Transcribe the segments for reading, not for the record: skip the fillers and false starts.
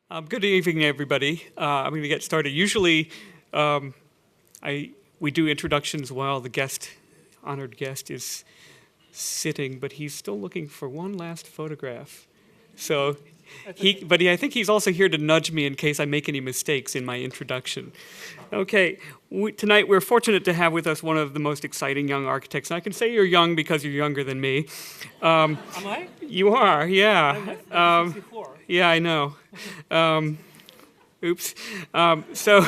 Good evening, everybody. I'm going to get started. Usually, we do introductions while the honored guest, is sitting, but he's still looking for one last photograph. So, I think he's also here to nudge me in case I make any mistakes in my introduction. Okay, tonight we're fortunate to have with us one of the most exciting young architects. And I can say you're young because you're younger than me. Am I? You are, yeah. I'm 64. Yeah, I know. Oops. So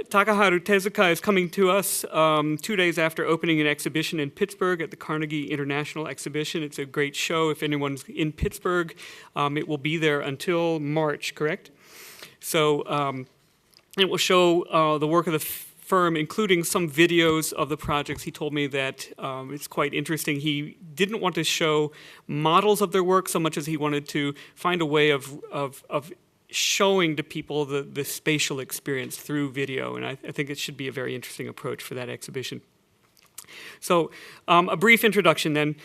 Takaharu Tezuka is coming to us 2 days after opening an exhibition in Pittsburgh at the Carnegie International Exhibition. It's a great show. If anyone's in Pittsburgh, it will be there until March, correct? So it will show the work of the firm, including some videos of the projects. He told me that it's quite interesting. He didn't want to show models of their work so much as he wanted to find a way of showing to people the spatial experience through video, and I think it should be a very interesting approach for that exhibition. So a brief introduction then.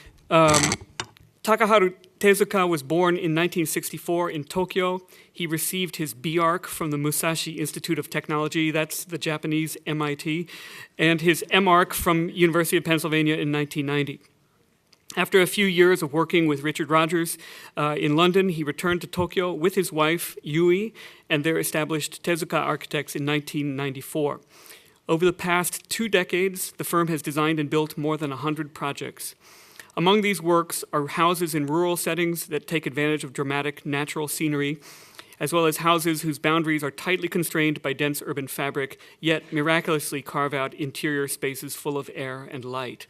Takaharu Tezuka was born in 1964 in Tokyo. He received his B.Arch from the Musashi Institute of Technology, that's the Japanese MIT, and his M.Arch from University of Pennsylvania in 1990. After a few years of working with Richard Rogers in London, he returned to Tokyo with his wife, Yui, and they established Tezuka Architects in 1994. Over the past 2 decades, the firm has designed and built more than 100 projects. Among these works are houses in rural settings that take advantage of dramatic natural scenery, as well as houses whose boundaries are tightly constrained by dense urban fabric, yet miraculously carve out interior spaces full of air and light.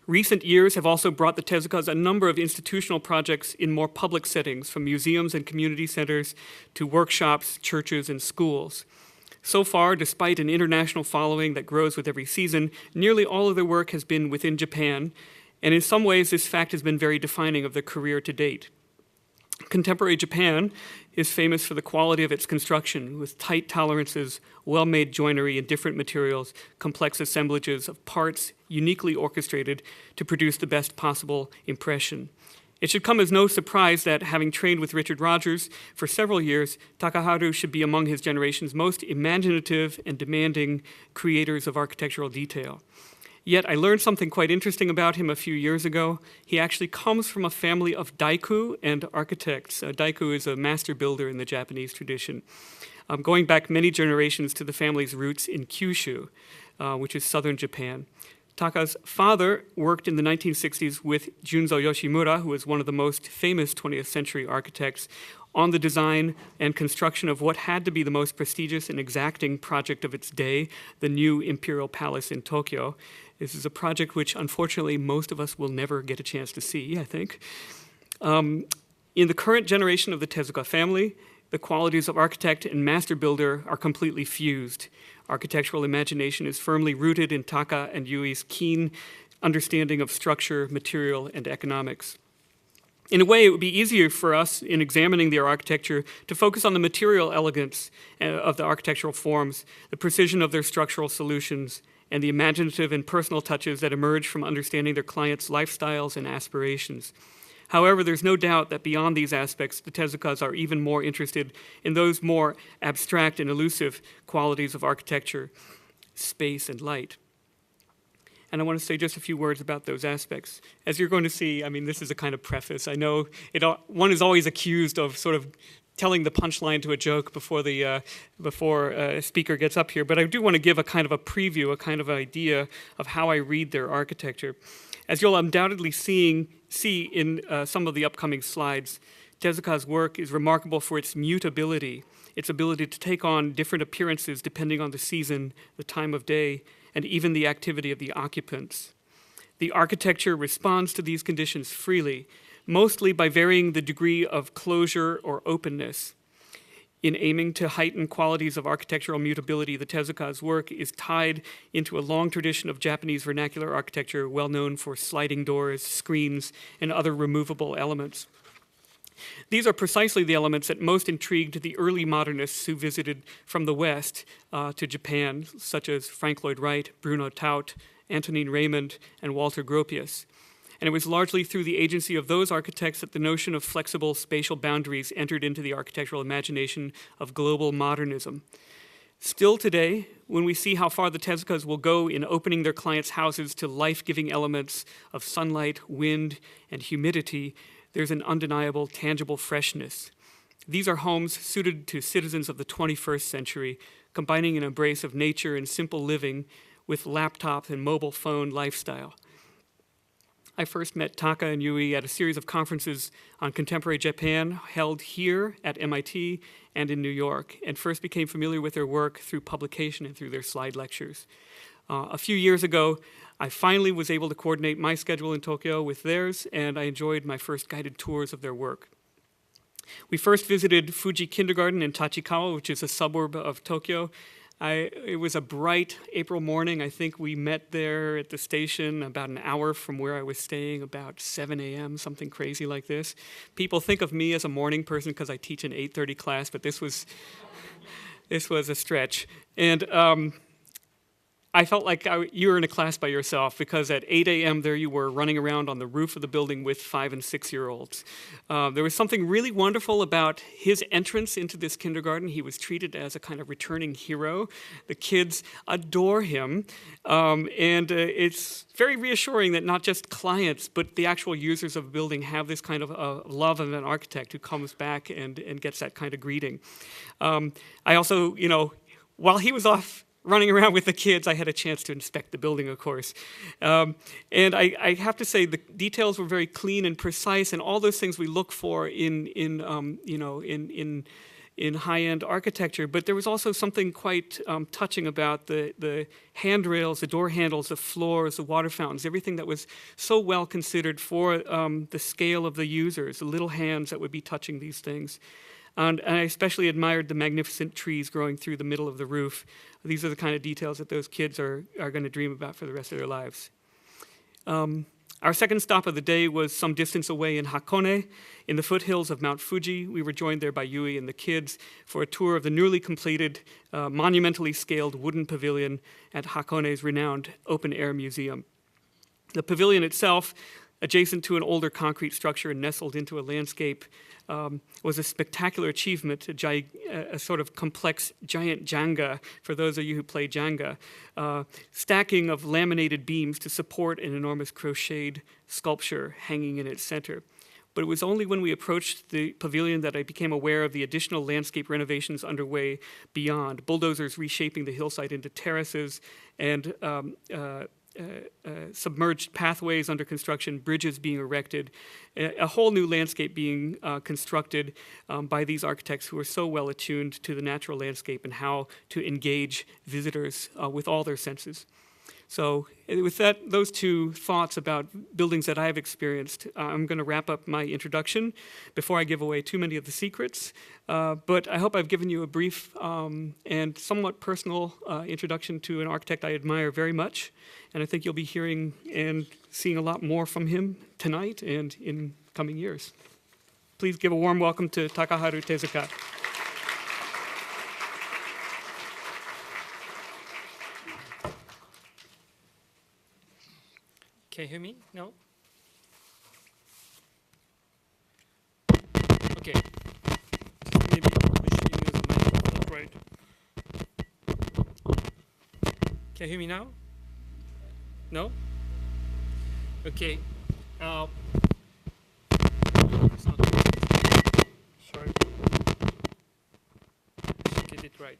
Recent years have also brought the Tezukas a number of institutional projects in more public settings, from museums and community centers to workshops, churches, and schools. So far, despite an international following that grows with every season, nearly all of their work has been within Japan, and in some ways this fact has been very defining of their career to date. Contemporary Japan is famous for the quality of its construction, with tight tolerances, well-made joinery in different materials, complex assemblages of parts uniquely orchestrated to produce the best possible impression. It should come as no surprise that, having trained with Richard Rogers for several years, Takaharu should be among his generation's most imaginative and demanding creators of architectural detail. Yet I learned something quite interesting about him a few years ago. He actually comes from a family of daiku and architects. Daiku is a master builder in the Japanese tradition, going back many generations to the family's roots in Kyushu, which is southern Japan. Taka's father worked in the 1960s with Junzo Yoshimura, who was one of the most famous 20th century architects, on the design and construction of what had to be the most prestigious and exacting project of its day, the new Imperial Palace in Tokyo. This is a project which, unfortunately, most of us will never get a chance to see, I think. In the current generation of the Tezuka family, the qualities of architect and master builder are completely fused. Architectural imagination is firmly rooted in Taka and Yui's keen understanding of structure, material, and economics. In a way, it would be easier for us in examining their architecture to focus on the material elegance of the architectural forms, the precision of their structural solutions, and the imaginative and personal touches that emerge from understanding their clients' lifestyles and aspirations. However, there's no doubt that beyond these aspects, the Tezukas are even more interested in those more abstract and elusive qualities of architecture, space, and light. And I want to say just a few words about those aspects. As you're going to see, I mean, this is a kind of preface. I know one is always accused of sort of telling the punchline to a joke before a speaker gets up here, but I do want to give a kind of a preview, a kind of idea of how I read their architecture. As you'll undoubtedly see in some of the upcoming slides, Tezuka's work is remarkable for its mutability, its ability to take on different appearances depending on the season, the time of day, and even the activity of the occupants. The architecture responds to these conditions freely, mostly by varying the degree of closure or openness. In aiming to heighten qualities of architectural mutability, the Tezuka's work is tied into a long tradition of Japanese vernacular architecture, well known for sliding doors, screens, and other removable elements. These are precisely the elements that most intrigued the early modernists who visited from the West to Japan, such as Frank Lloyd Wright, Bruno Taut, Antonin Raymond, and Walter Gropius. And it was largely through the agency of those architects that the notion of flexible spatial boundaries entered into the architectural imagination of global modernism. Still today, when we see how far the Tezukas will go in opening their clients' houses to life-giving elements of sunlight, wind, and humidity, there's an undeniable, tangible freshness. These are homes suited to citizens of the 21st century, combining an embrace of nature and simple living with laptop and mobile phone lifestyle. I first met Taka and Yui at a series of conferences on contemporary Japan held here at MIT and in New York, and first became familiar with their work through publication and through their slide lectures. A few years ago, I finally was able to coordinate my schedule in Tokyo with theirs, and I enjoyed my first guided tours of their work. We first visited Fuji Kindergarten in Tachikawa, which is a suburb of Tokyo. It was a bright April morning. I think we met there at the station about an hour from where I was staying, about 7 a.m., something crazy like this. People think of me as a morning person because I teach an 8:30 class, but this was a stretch. And I felt like you were in a class by yourself, because at 8 a.m. there you were running around on the roof of the building with 5- and 6-year-olds. There was something really wonderful about his entrance into this kindergarten. He was treated as a kind of returning hero. The kids adore him. And it's very reassuring that not just clients, but the actual users of the building have this kind of love of an architect who comes back and gets that kind of greeting. I also, while he was off running around with the kids, I had a chance to inspect the building, of course. And I have to say the details were very clean and precise, and all those things we look for in high-end architecture. But there was also something quite touching about the handrails, the door handles, the floors, the water fountains, everything that was so well considered for the scale of the users, the little hands that would be touching these things. And I especially admired the magnificent trees growing through the middle of the roof. These are the kind of details that those kids are going to dream about for the rest of their lives. Our second stop of the day was some distance away in Hakone, in the foothills of Mount Fuji. We were joined there by Yui and the kids for a tour of the newly completed, monumentally scaled wooden pavilion at Hakone's renowned open-air museum. The pavilion itself, adjacent to an older concrete structure and nestled into a landscape, was a spectacular achievement, a sort of complex giant Jenga, for those of you who play Jenga, stacking of laminated beams to support an enormous crocheted sculpture hanging in its center. But it was only when we approached the pavilion that I became aware of the additional landscape renovations underway beyond, bulldozers reshaping the hillside into terraces and submerged pathways under construction, bridges being erected, a whole new landscape being constructed by these architects who are so well attuned to the natural landscape and how to engage visitors with all their senses. So with those two thoughts about buildings that I've experienced, I'm going to wrap up my introduction before I give away too many of the secrets. But I hope I've given you a brief and somewhat personal introduction to an architect I admire very much. And I think you'll be hearing and seeing a lot more from him tonight and in coming years. Please give a warm welcome to Takaharu Tezuka. Can you hear me? No? Okay. Maybe we should use the microphone, right? Can you hear me now? No? Okay. It's not good. Sorry. Let's get it right.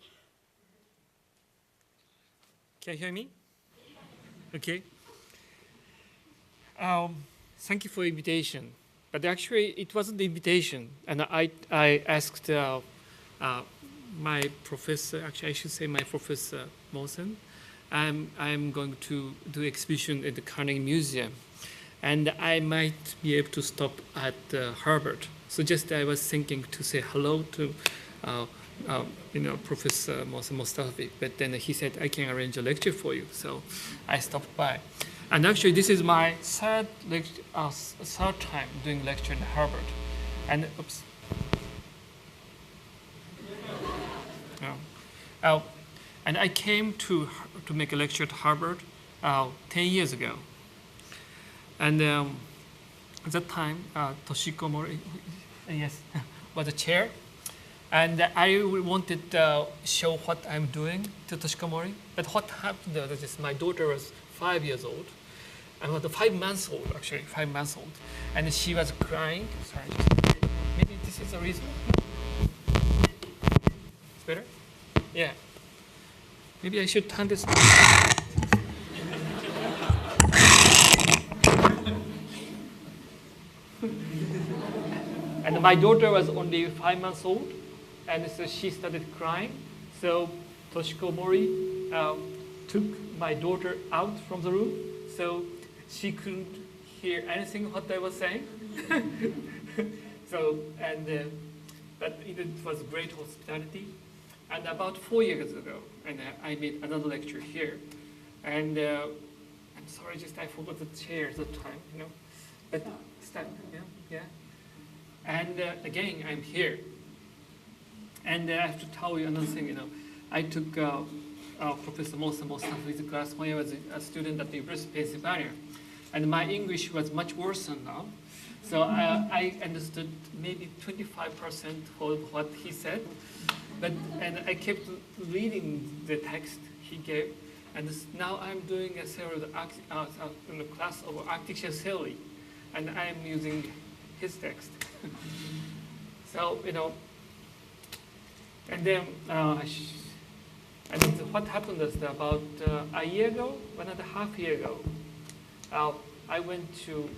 Can you hear me? Okay. Thank you for the invitation. But actually, it wasn't the invitation. And I asked my professor, actually I should say my professor, Mosen. I'm going to do exhibition at the Carnegie Museum. And I might be able to stop at Harvard. So just I was thinking to say hello to Professor Mosen Mostafi. But then he said, I can arrange a lecture for you. So I stopped by. And actually, this is my third time doing lecture in Harvard. And oops. And I came to make a lecture at Harvard 10 years ago. And at that time, Toshiko Mori, yes, was a chair. And I wanted to show what I'm doing to Toshiko Mori. But what happened is my daughter was 5 years old. I was 5 months old, actually, 5 months old. And she was crying. Sorry, maybe this is the reason. It's better? Yeah. Maybe I should turn this. And my daughter was only 5 months old, and so she started crying. So Toshiko Mori took my daughter out from the room, so she couldn't hear anything what I was saying. So but it was great hospitality. And about 4 years ago, and I made another lecture here, and I'm sorry, just I forgot the chair at the time, you know, but stand, yeah. And again, I'm here. And I have to tell you another thing, you know. I took Professor Mosa's class when I was a student at the University of Pennsylvania. And my English was much worse than now. So I understood maybe 25% for what he said. And I kept reading the text he gave. And now I'm doing a theory in the class of architecture theory. And I'm using his text. So, you know, and then what happened is that about a year ago, 1.5 years ago, I went to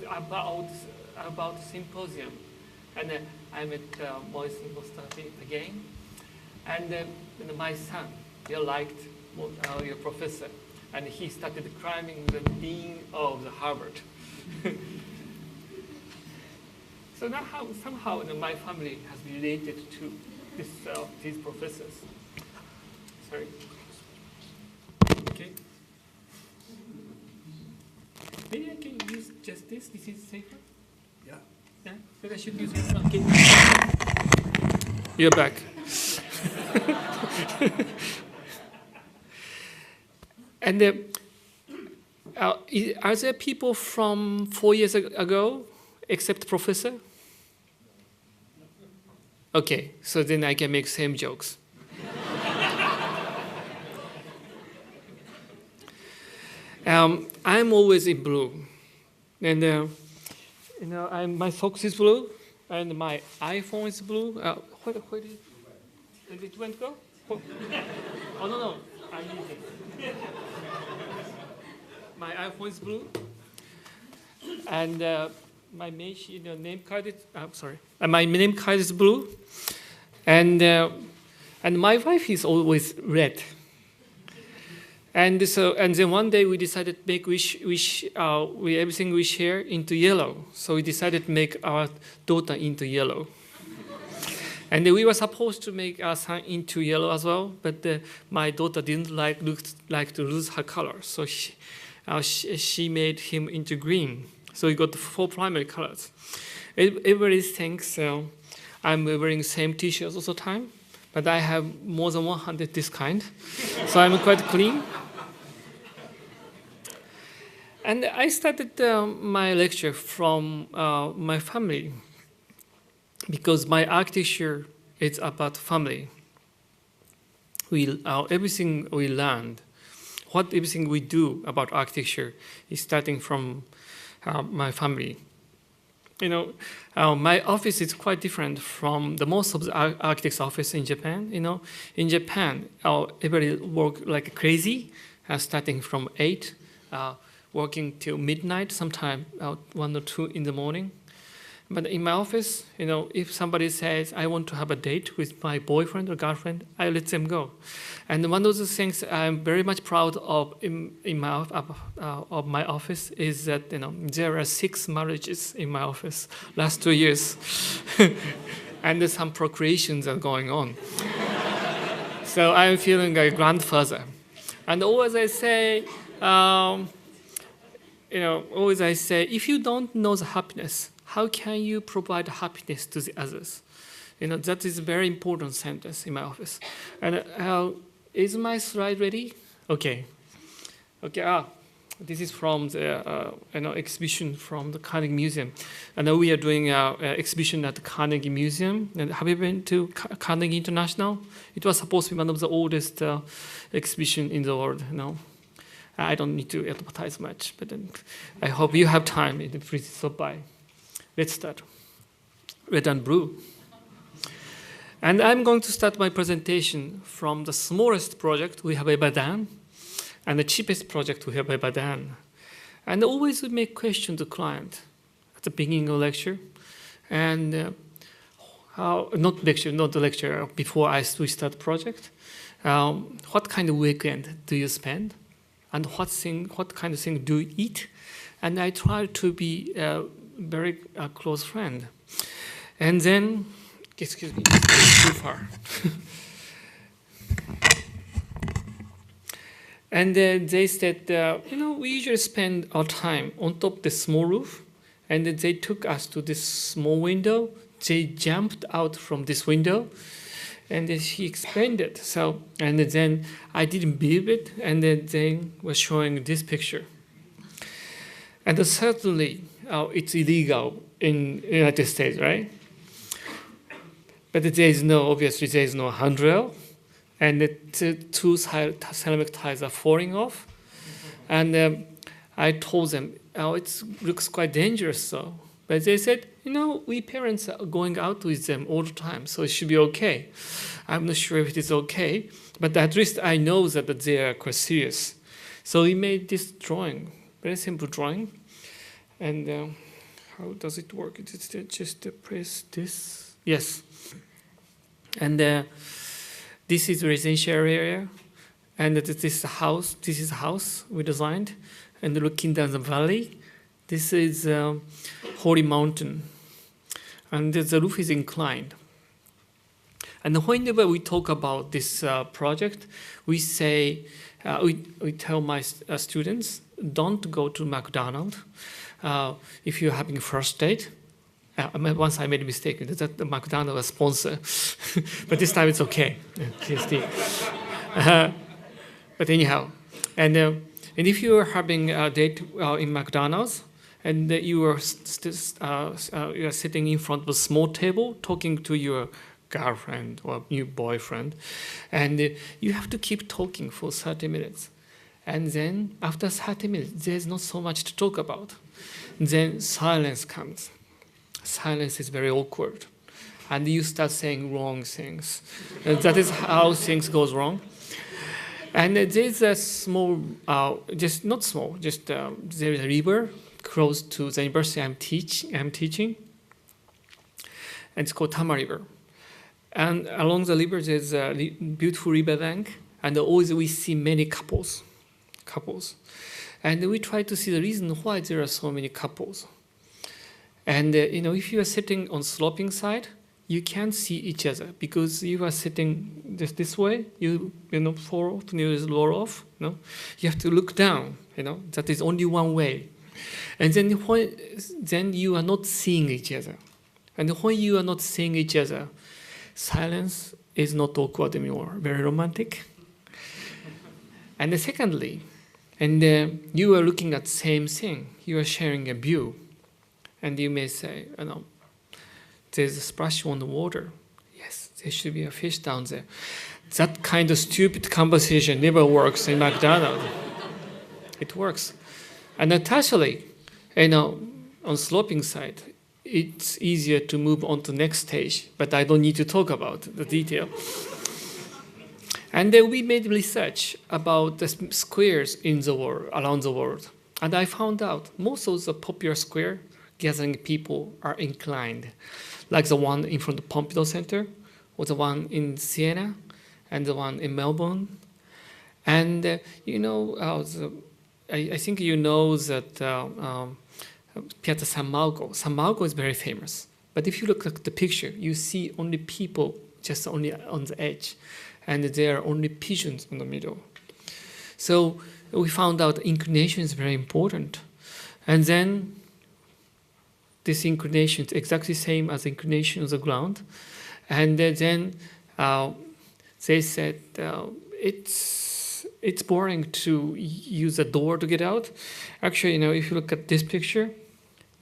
about symposium, and I met Moisen Mustafi again, and my son, he liked your professor, and he started climbing the dean of the Harvard. So now somehow my family has related to these professors. Sorry. Okay. Maybe I can use just this. This is safer. Yeah. Yeah. But I should use this one. Okay. You're back. And are there people from 4 years ago except professor? Okay, so then I can make same jokes. I'm always in blue, and you know, my socks is blue, and my iPhone is blue. Where did it went go? Oh no, I need it. My iPhone is blue, and my name card is. My name card is blue, and my wife is always red. And then one day we decided to make everything we share into yellow. So we decided to make our daughter into yellow. And we were supposed to make our son into yellow as well, but my daughter didn't like to lose her color, so she made him into green. So we got 4 primary colors. Everybody thinks I'm wearing same t-shirts all the time, but I have more than 100 this kind, so I'm quite clean. And I started my lecture from my family, because my architecture is about family. Everything we learned, everything we do about architecture is starting from my family. You know, my office is quite different from the most of the architects' office in Japan. You know, in Japan, everybody work like crazy, starting from 8, working till midnight, sometime 1 or 2 in the morning. But in my office, you know, if somebody says, I want to have a date with my boyfriend or girlfriend, I let them go. And one of the things I'm very much proud of in my office is that, you know, there are 6 marriages in my office last 2 years. And some procreations are going on. So I'm feeling a grandfather. And always I say, if you don't know the happiness, how can you provide happiness to the others? You know, that is a very important sentence in my office. And is my slide ready? Okay. This is from the exhibition from the Carnegie Museum. And we are doing an exhibition at the Carnegie Museum. And have you been to Carnegie International? It was supposed to be one of the oldest exhibition in the world. I don't need to advertise much, but then I hope you have time. Please stop by. Let's start. Red and blue. And I'm going to start my presentation from the smallest project we have ever done, and the cheapest project we have ever done. And always we make question to client at the beginning of lecture. And not the lecture, before we start project. What kind of weekend do you spend? And what kind of thing do you eat? And I try to be a very close friend. And then, excuse me, it's too far. And they said, we usually spend our time on top of the small roof, and then they took us to this small window. They jumped out from this window, and then she explained it. So, and then I didn't believe it, and then they were showing this picture. And certainly, it's illegal in the United States, right? But obviously there is no handrail. And the two ceramic tiles are falling off. And I told them, it looks quite dangerous, so. But they said, we parents are going out with them all the time, so it should be okay. I'm not sure if it is okay, but at least I know that they are quite serious. So we made this drawing, very simple drawing. And how does it work? It's just press this. Yes. And this is residential area, and this is a house. This is a house we designed, and looking down the valley. This is Holy Mountain, and the roof is inclined. And whenever we talk about this project, we say, we tell my students, don't go to McDonald's if you're having first date. Once I made a mistake, that the McDonald's was sponsor, but this time it's okay. But anyhow, and if you are having a date in McDonald's, and you are sitting in front of a small table talking to your girlfriend or new boyfriend, and you have to keep talking for 30 minutes. And then after 30 minutes, there's not so much to talk about. Then silence comes. Silence is very awkward. And you start saying wrong things. And that is how things goes wrong. And there's a small, just not small, just there is a river close to the university I'm teaching. And it's called Tama River. And along the river, there's a beautiful river bank. And always we see many couples. And we try to see the reason why there are so many couples. And if you are sitting on sloping side, you can't see each other because you are sitting just this way. You fall off, you lower off. You have to look down. That is only one way. And then you are not seeing each other. And when you are not seeing each other, silence is not awkward anymore. Very romantic. And secondly, you are looking at the same thing. You are sharing a view. And you may say, there's a splash on the water. Yes, there should be a fish down there. That kind of stupid conversation never works in McDonald's. It works. And actually, on sloping side, it's easier to move on to the next stage, but I don't need to talk about the detail. And then we made research about the squares in the world, around the world. And I found out most of the popular square gathering people are inclined, like the one in front of the Pompidou Center, or the one in Siena, and the one in Melbourne. And I think you know that Piazza San Marco. San Marco is very famous. But if you look at the picture, you see only people just only on the edge, and there are only pigeons in the middle. So we found out inclination is very important. And then this inclination is exactly the same as the inclination of the ground. And then they said it's boring to use a door to get out. Actually, if you look at this picture,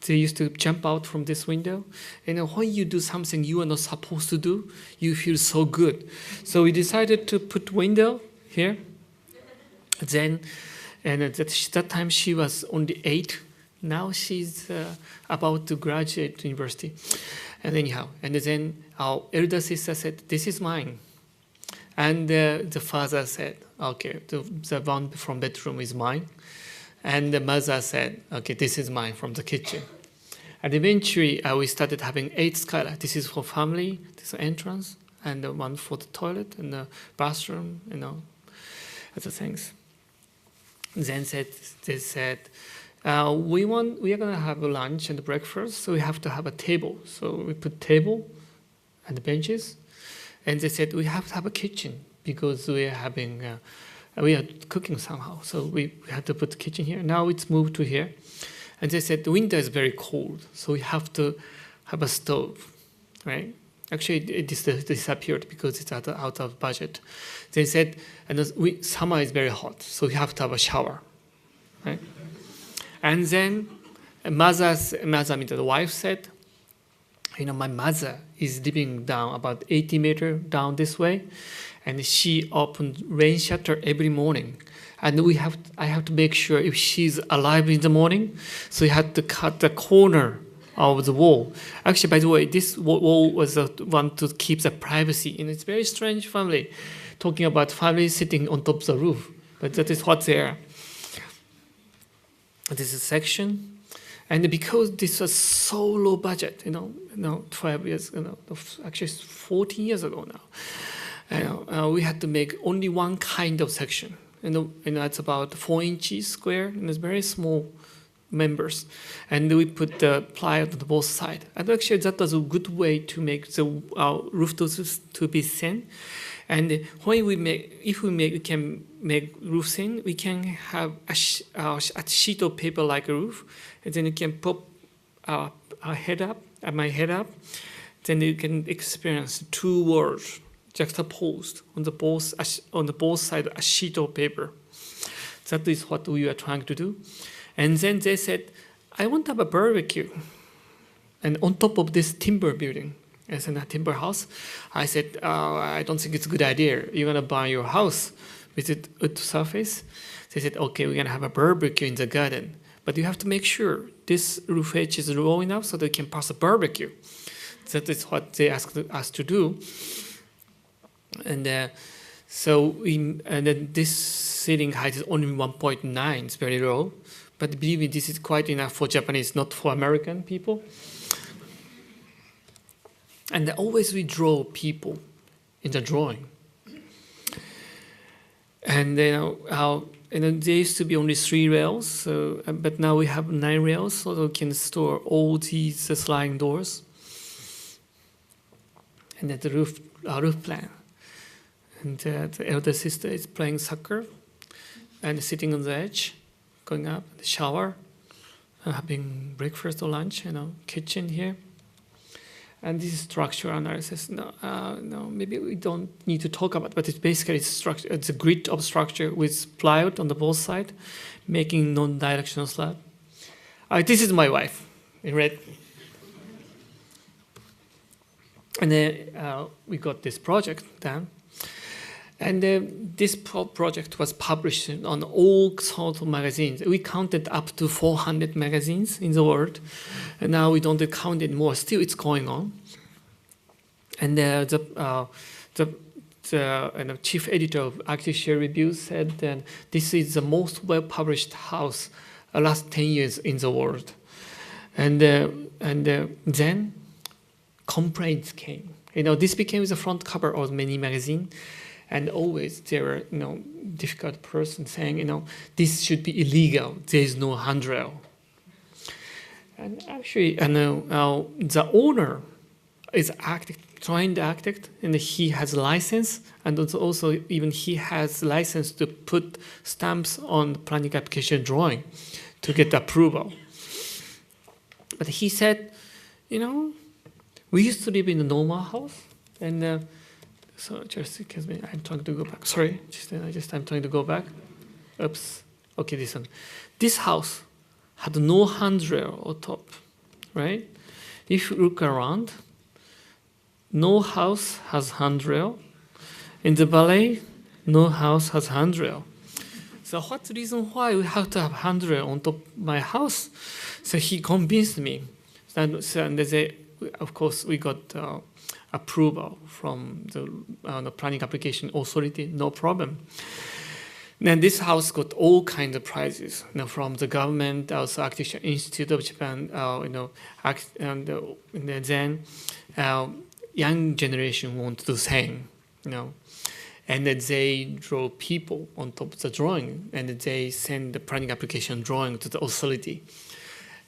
they used to jump out from this window. When you do something you are not supposed to do, you feel so good. So we decided to put window here. Then, and at that time she was only 8. Now she's about to graduate university. And anyhow, and then our elder sister said, "This is mine." And the father said, "Okay, the one from bedroom is mine." And the mother said, "Okay, this is mine from the kitchen." And eventually, we started having 8 skylights. This is for family, this is entrance, and the one for the toilet and the bathroom, other things. Then they said, we are gonna have a lunch and breakfast, so we have to have a table. So we put table and benches, and they said we have to have a kitchen because we are cooking somehow. So we had to put the kitchen here. Now it's moved to here, and they said the winter is very cold, so we have to have a stove, right? Actually, it disappeared because it's out of budget. They said, and summer is very hot, so we have to have a shower, right? And then the wife said, my mother is living down about 80 meters down this way, and she opened rain shutter every morning. And I have to make sure if she's alive in the morning, so we had to cut the corner of the wall. Actually, by the way, this wall was the one to keep the privacy. And it's a very strange family, talking about family sitting on top of the roof. But that is what's there. This is a section. And because this was so low budget, 12 years, actually 14 years ago now, we had to make only one kind of section. And that's about 4 inches square, and it's very small members. And we put the plywood on both sides. And actually that was a good way to make the roof to be thin. And when we can make roof thin, we can have a sheet of paper like a roof, and then you can pop my head up, then you can experience 2 worlds juxtaposed on the both sides a sheet of paper. That is what we are trying to do. And then they said, I want to have a barbecue. And on top of this timber building, as in a timber house, I said, I don't think it's a good idea. You're going to burn your house with it wood surface. They said, okay, we're going to have a barbecue in the garden. But you have to make sure this roof edge is low enough so they can pass a barbecue. That is what they asked us to do. And then this ceiling height is only 1.9. It's very low. But believe me, this is quite enough for Japanese, not for American people. And always we draw people in the drawing. And there used to be only 3 rails, but now we have 9 rails, so we can store all these sliding doors. And then the roof plan. And the elder sister is playing soccer and sitting on the edge, going up, the shower, having breakfast or lunch, kitchen here. And this is structural analysis. No, maybe we don't need to talk about it, but it's basically structure. It's a grid of structure with plywood on the both sides, making non-directional slab. This is my wife in red. And then we got this project done. And this project was published on all sorts of magazines. We counted up to 400 magazines in the world. And now we don't count it more. Still, it's going on. And the chief editor of Architecture Review said that this is the most well-published house last 10 years in the world. And then complaints came. This became the front cover of many magazines. And always there were, difficult person saying, this should be illegal. There is no handrail. And actually, the owner is trained architect, and he has a license, and also even he has license to put stamps on the planning application drawing to get approval. But he said, we used to live in a normal house, and So just excuse me, I'm trying to go back. Sorry, I'm trying to go back. Oops. Okay, this one. This house had no handrail on top, right? If you look around, no house has handrail. In the ballet, no house has handrail. So what's the reason why we have to have handrail on top of my house? So he convinced me. And of course, we got approval from the planning application authority, no problem. Then this house got all kinds of prizes, from the government, also Architecture Institute of Japan, and then young generation want to do the same, and then they draw people on top of the drawing, and they send the planning application drawing to the authority,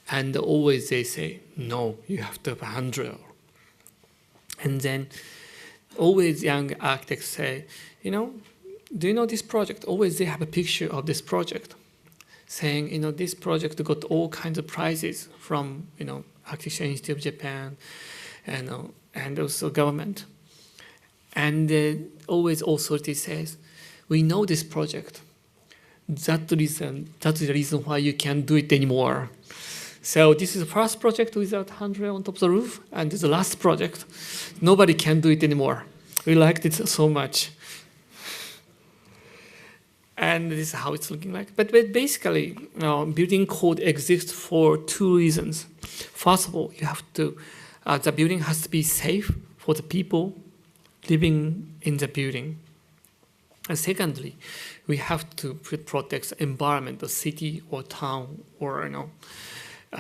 and always they say, no, you have to have a handrail. And then always young architects say, do you know this project? Always they have a picture of this project saying, this project got all kinds of prizes from, Architecture Institute of Japan and also government. And always authority says, we know this project. That's the reason why you can't do it anymore. So this is the first project without handrail on top of the roof, and this is the last project. Nobody can do it anymore. We liked it so much. And this is how it's looking like. But basically, building code exists for two reasons. First of all, you have to, the building has to be safe for the people living in the building. And secondly, we have to protect the environment, the city or town or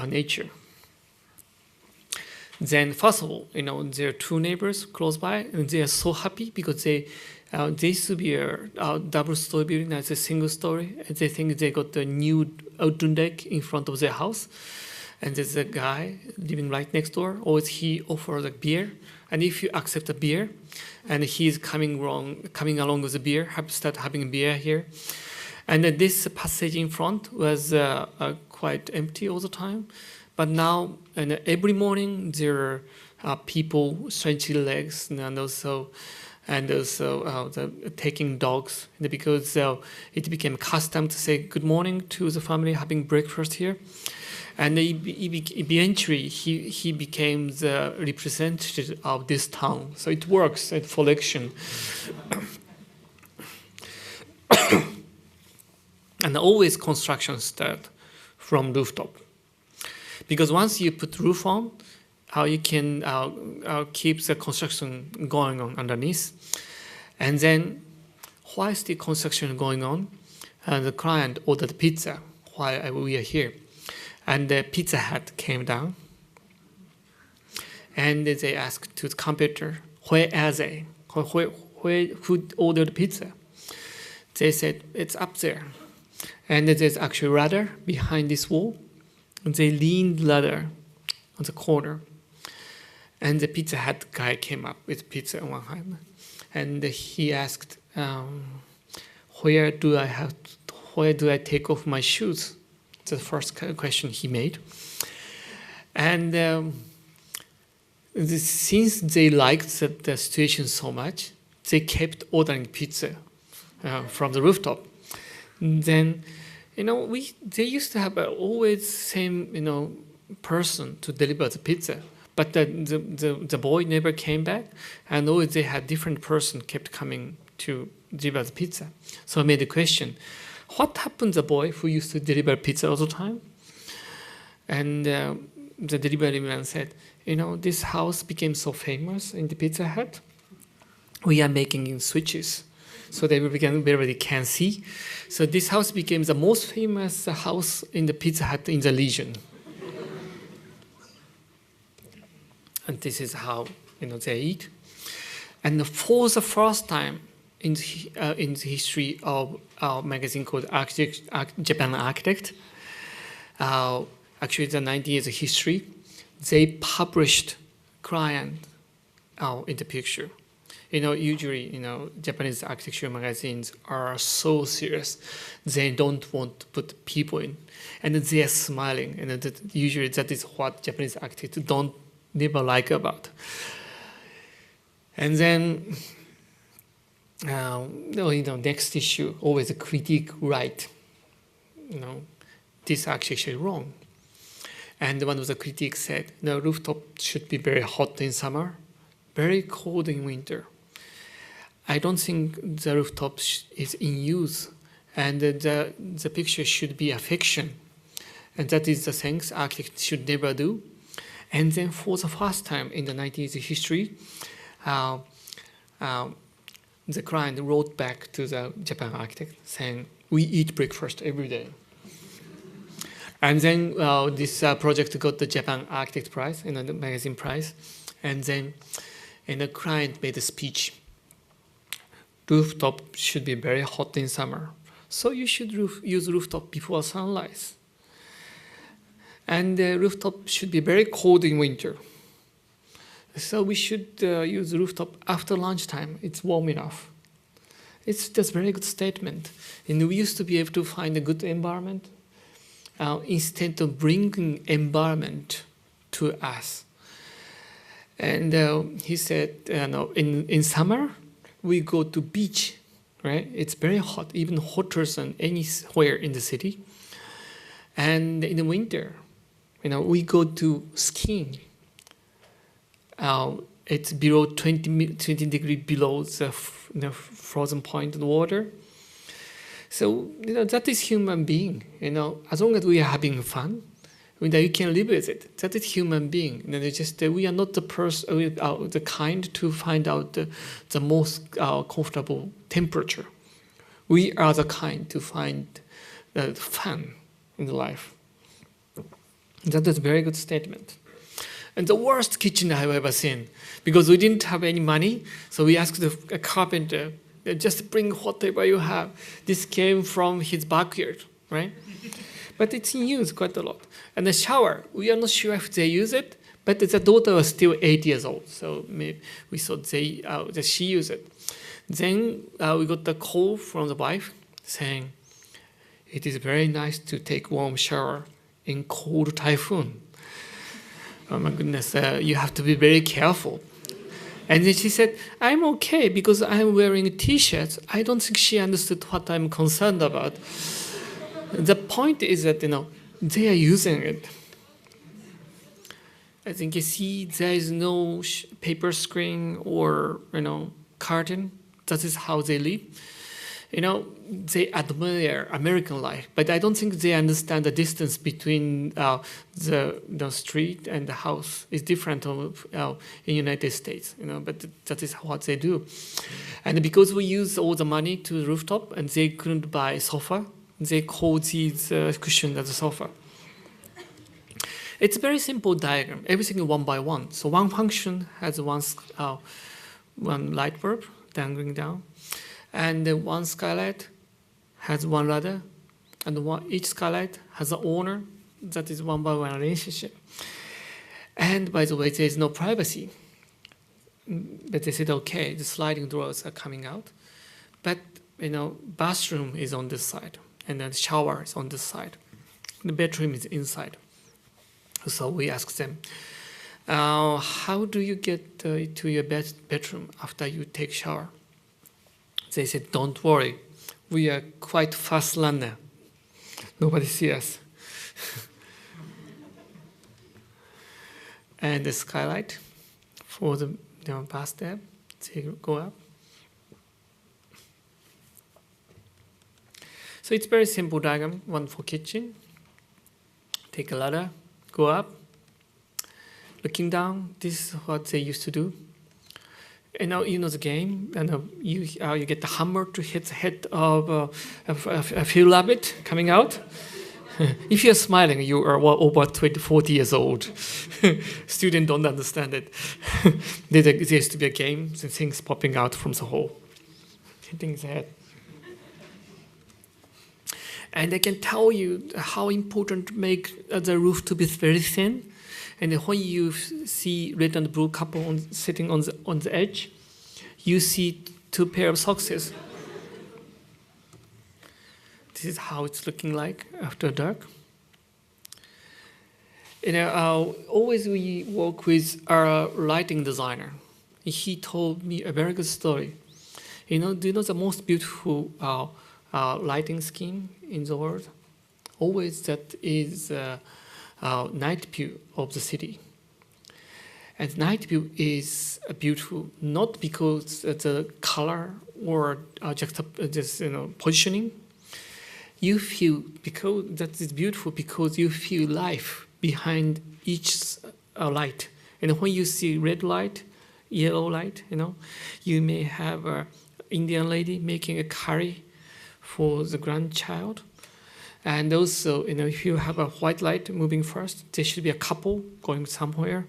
nature. Then first of all, there are two neighbors close by, and they are so happy because they used to be a double-story building, now it's a single story, and they think they got the new outdoor deck in front of their house, and there's a guy living right next door. Always he offers a beer, and if you accept a beer, and he's coming along with a beer, start having a beer here, and then this passage in front was quite empty all the time. But now, every morning, there are people stretching legs and also taking dogs, because it became custom to say good morning to the family having breakfast here. And eventually, he became the representative of this town. So it works at collection. And always construction start from rooftop. Because once you put roof on, you can keep the construction going on underneath. And then, whilst the construction going on, the client ordered pizza while we are here. And the Pizza Hut came down. And they asked to the computer, where are they? Who ordered pizza? They said, it's up there. And there's actually a ladder behind this wall. And they leaned ladder on the corner. And the Pizza Hut guy came up with pizza in one hand. And he asked, where do I take off my shoes? That's the first question he made. And since they liked the situation so much, they kept ordering pizza from the rooftop. Then, they used to have always same, person to deliver the pizza. But the boy never came back, and always they had different person kept coming to deliver the pizza. So I made a question, what happened to the boy who used to deliver pizza all the time? And the delivery man said, this house became so famous in the Pizza Hut. We are making switches so that everybody can see. So this house became the most famous house in the Pizza Hut in the region. And this is how they eat. And for the first time in the history of our magazine called Japan Architect, actually the 90 years of history, they published client in the picture. Usually, Japanese architecture magazines are so serious. They don't want to put people in. And they are smiling. And usually that is what Japanese architects never like about. And then next issue, always a critique right. This actually wrong. And one of the critics said, the rooftop should be very hot in summer, very cold in winter. I don't think the rooftop is in use, and the picture should be a fiction. And that is the things architects should never do. And then for the first time in the 90s history, the client wrote back to the Japan architect saying, we eat breakfast every day. And then this project got the Japan Architect Prize, the magazine prize. And then the client made a speech. Rooftop should be very hot in summer. So you should use rooftop before sunrise. And the rooftop should be very cold in winter. So we should use rooftop after lunchtime. It's warm enough. It's just a very good statement. And we used to be able to find a good environment instead of bringing environment to us. And he said, in summer, we go to beach, right? It's very hot, even hotter than anywhere in the city. And in the winter, we go to skiing. It's below 20 degrees below the frozen point of the water. So, that is human being. As long as we are having fun, you can live with it. That is human being. We are not the kind to find out the most comfortable temperature. We are the kind to find fun in life. That is a very good statement. And the worst kitchen I've ever seen, because we didn't have any money, so we asked the carpenter, just bring whatever you have. This came from his backyard, right? But it's in use quite a lot. And the shower, we are not sure if they use it, but the daughter was still 8 years old, so maybe we thought that she used it. Then we got the call from the wife saying, it is very nice to take warm shower in cold typhoon. Oh my goodness, you have to be very careful. And then she said, I'm okay because I'm wearing T-shirts. I don't think she understood what I'm concerned about. The point is that, they are using it. I think you see there is no paper screen or, curtain. That is how they live. They admire American life, but I don't think they understand the distance between the street and the house is different in the United States, but that is what they do. And because we use all the money to the rooftop and they couldn't buy a sofa, they call these cushions as a sofa. It's a very simple diagram, everything one by one. So one function has one light bulb dangling down. And one skylight has one ladder, and each skylight has an owner. That is one by one relationship. And by the way, there is no privacy. But they said, okay, the sliding doors are coming out. But, bathroom is on this side, and then the shower is on this side. The bedroom is inside. So we asked them, how do you get to your bedroom after you take shower? They said, don't worry, we are quite fast runner. Nobody sees us. And the skylight for the bathtub, they go up. So it's very simple diagram, one for kitchen. Take a ladder, go up. Looking down, this is what they used to do. The game, and you get the hammer to hit the head of a few rabbit coming out. If you're smiling, you are over 40 years old. Students don't understand it. There used to be a game, and things popping out from the hole, hitting the head. And I can tell you how important to make the roof to be very thin. And when you see red and blue couple sitting on the edge, you see two pair of socks. This is how it's looking like after dark. Always we work with our lighting designer. He told me a very good story. Do you know the most beautiful lighting scheme in the world? Always that is night view of the city. And night view is beautiful not because the color or just positioning. You feel because that is beautiful because you feel life behind each light. And when you see red light, yellow light, you may have an Indian lady making a curry for the grandchild. And also, if you have a white light moving first, there should be a couple going somewhere.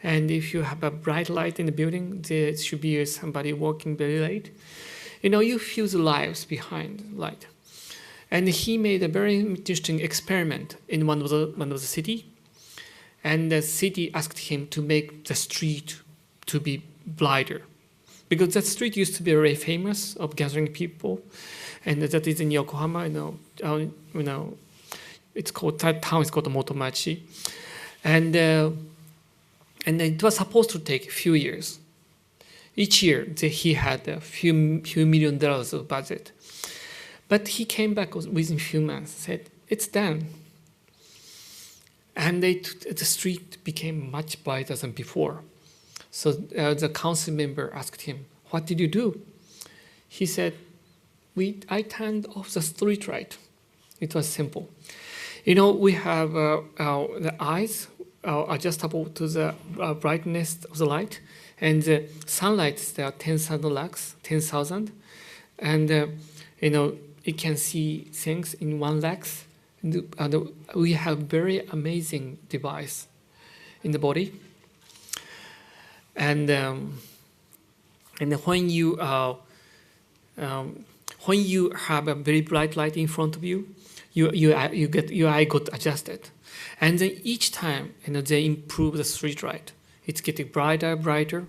And if you have a bright light in the building, there should be somebody walking very late. You feel the lives behind light. And he made a very interesting experiment in one of the city. And the city asked him to make the street to be brighter. Because that street used to be very famous of gathering people. And that is in Yokohama, it's called, that town is called Motomachi. And it was supposed to take a few years. Each year, he had a few $1 million of budget. But he came back within a few months, said, it's done. And the street became much brighter than before. So the council member asked him, what did you do? He said, I turned off the street light. It was simple. We have the eyes adjustable to the brightness of the light, and the sunlight is there 10,000 lux, 10,000, and it can see things in 1 lux. And we have very amazing device in the body, and when you have a very bright light in front of you, your eye got adjusted, and then each time they improve the street light. It's getting brighter,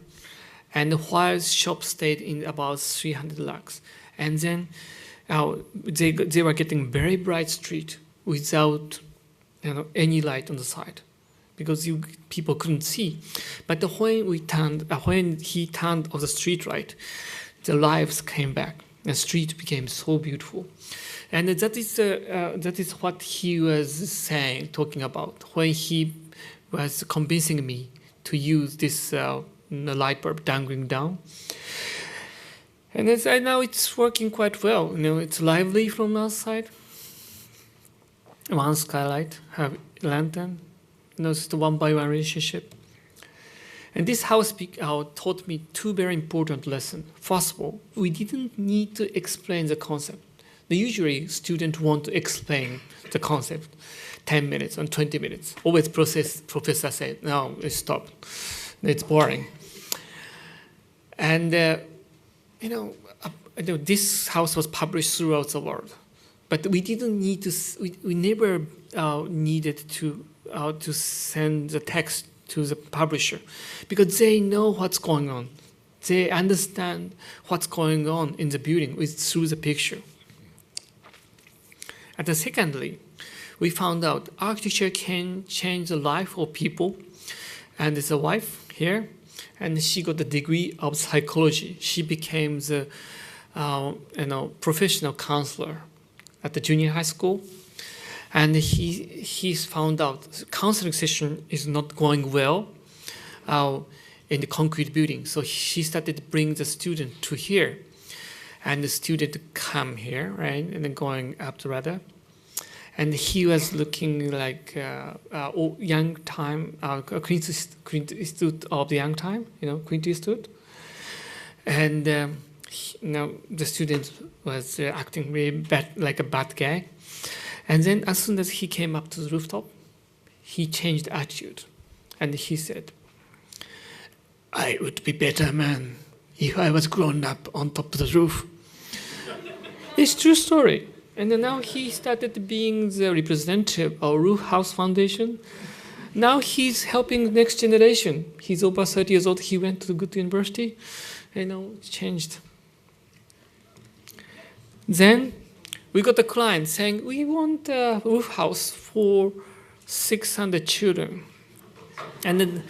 and while shop stayed in about 300 lux, and then they were getting very bright street without any light on the side, because people couldn't see. But when he turned off the street light, the lives came back. The street became so beautiful, and that is what he was talking about when he was convincing me to use this light bulb dangling down. And now it's working quite well. It's lively from outside. One skylight, have lantern. It's the one-by-one relationship. And this house taught me 2 very important lessons. First of all, we didn't need to explain the concept. Usually, students want to explain the concept 10 minutes and 20 minutes. Always professor said, no, stop. It's boring. And, this house was published throughout the world. But we didn't need to, we never needed to send the text to the publisher, because they know what's going on. They understand what's going on in the building through the picture. And secondly, we found out architecture can change the life of people. And there's a wife here, and she got the degree of psychology. She became the professional counselor at the junior high school. And he's found out counseling session is not going well in the concrete building. So she started to bring the student to here. And the student come here, right? And then going up the ladder. And he was looking like young time, Clint Eastwood of the young time, Clint Eastwood. And the student was acting really bad, like a bad guy. And then as soon as he came up to the rooftop, he changed attitude. And he said, I would be better man if I was grown up on top of the roof. It's true story. And then now he started being the representative of Roof House Foundation. Now he's helping next generation. He's over 30 years old. He went to a good university. It's changed. Then we got a client saying, we want a roof house for 600 children. And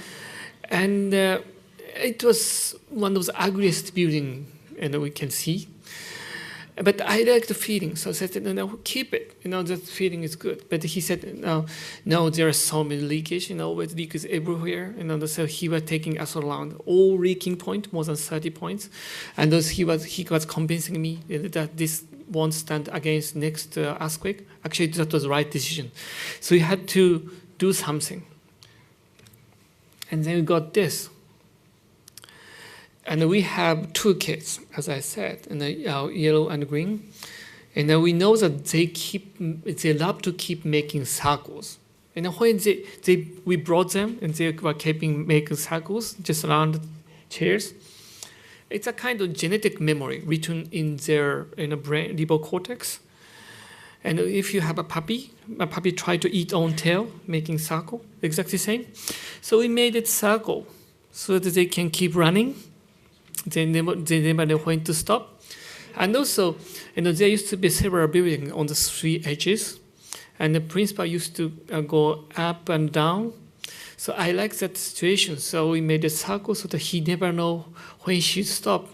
it was one of the ugliest buildings and we can see. But I like the feeling, so I said, no, keep it. That feeling is good. But he said, no, there are so many leakage. With leakage everywhere. So he was taking us around all leaking point, more than 30 points, and he was convincing me that this won't stand against next earthquake. Actually, that was the right decision. So we had to do something, and then we got this. And we have two kids, as I said, yellow and green. And we know that they love to keep making circles. And when we brought them and they were making circles just around the chairs, it's a kind of genetic memory written in their brain, liver cortex. And if you have a puppy try to eat own tail, making circle, exactly same. So we made it circle so that they can keep running. They never know when to stop. And also, there used to be several buildings on the three edges, and the principal used to go up and down. So I like that situation. So we made a circle so that he never know when he should stop.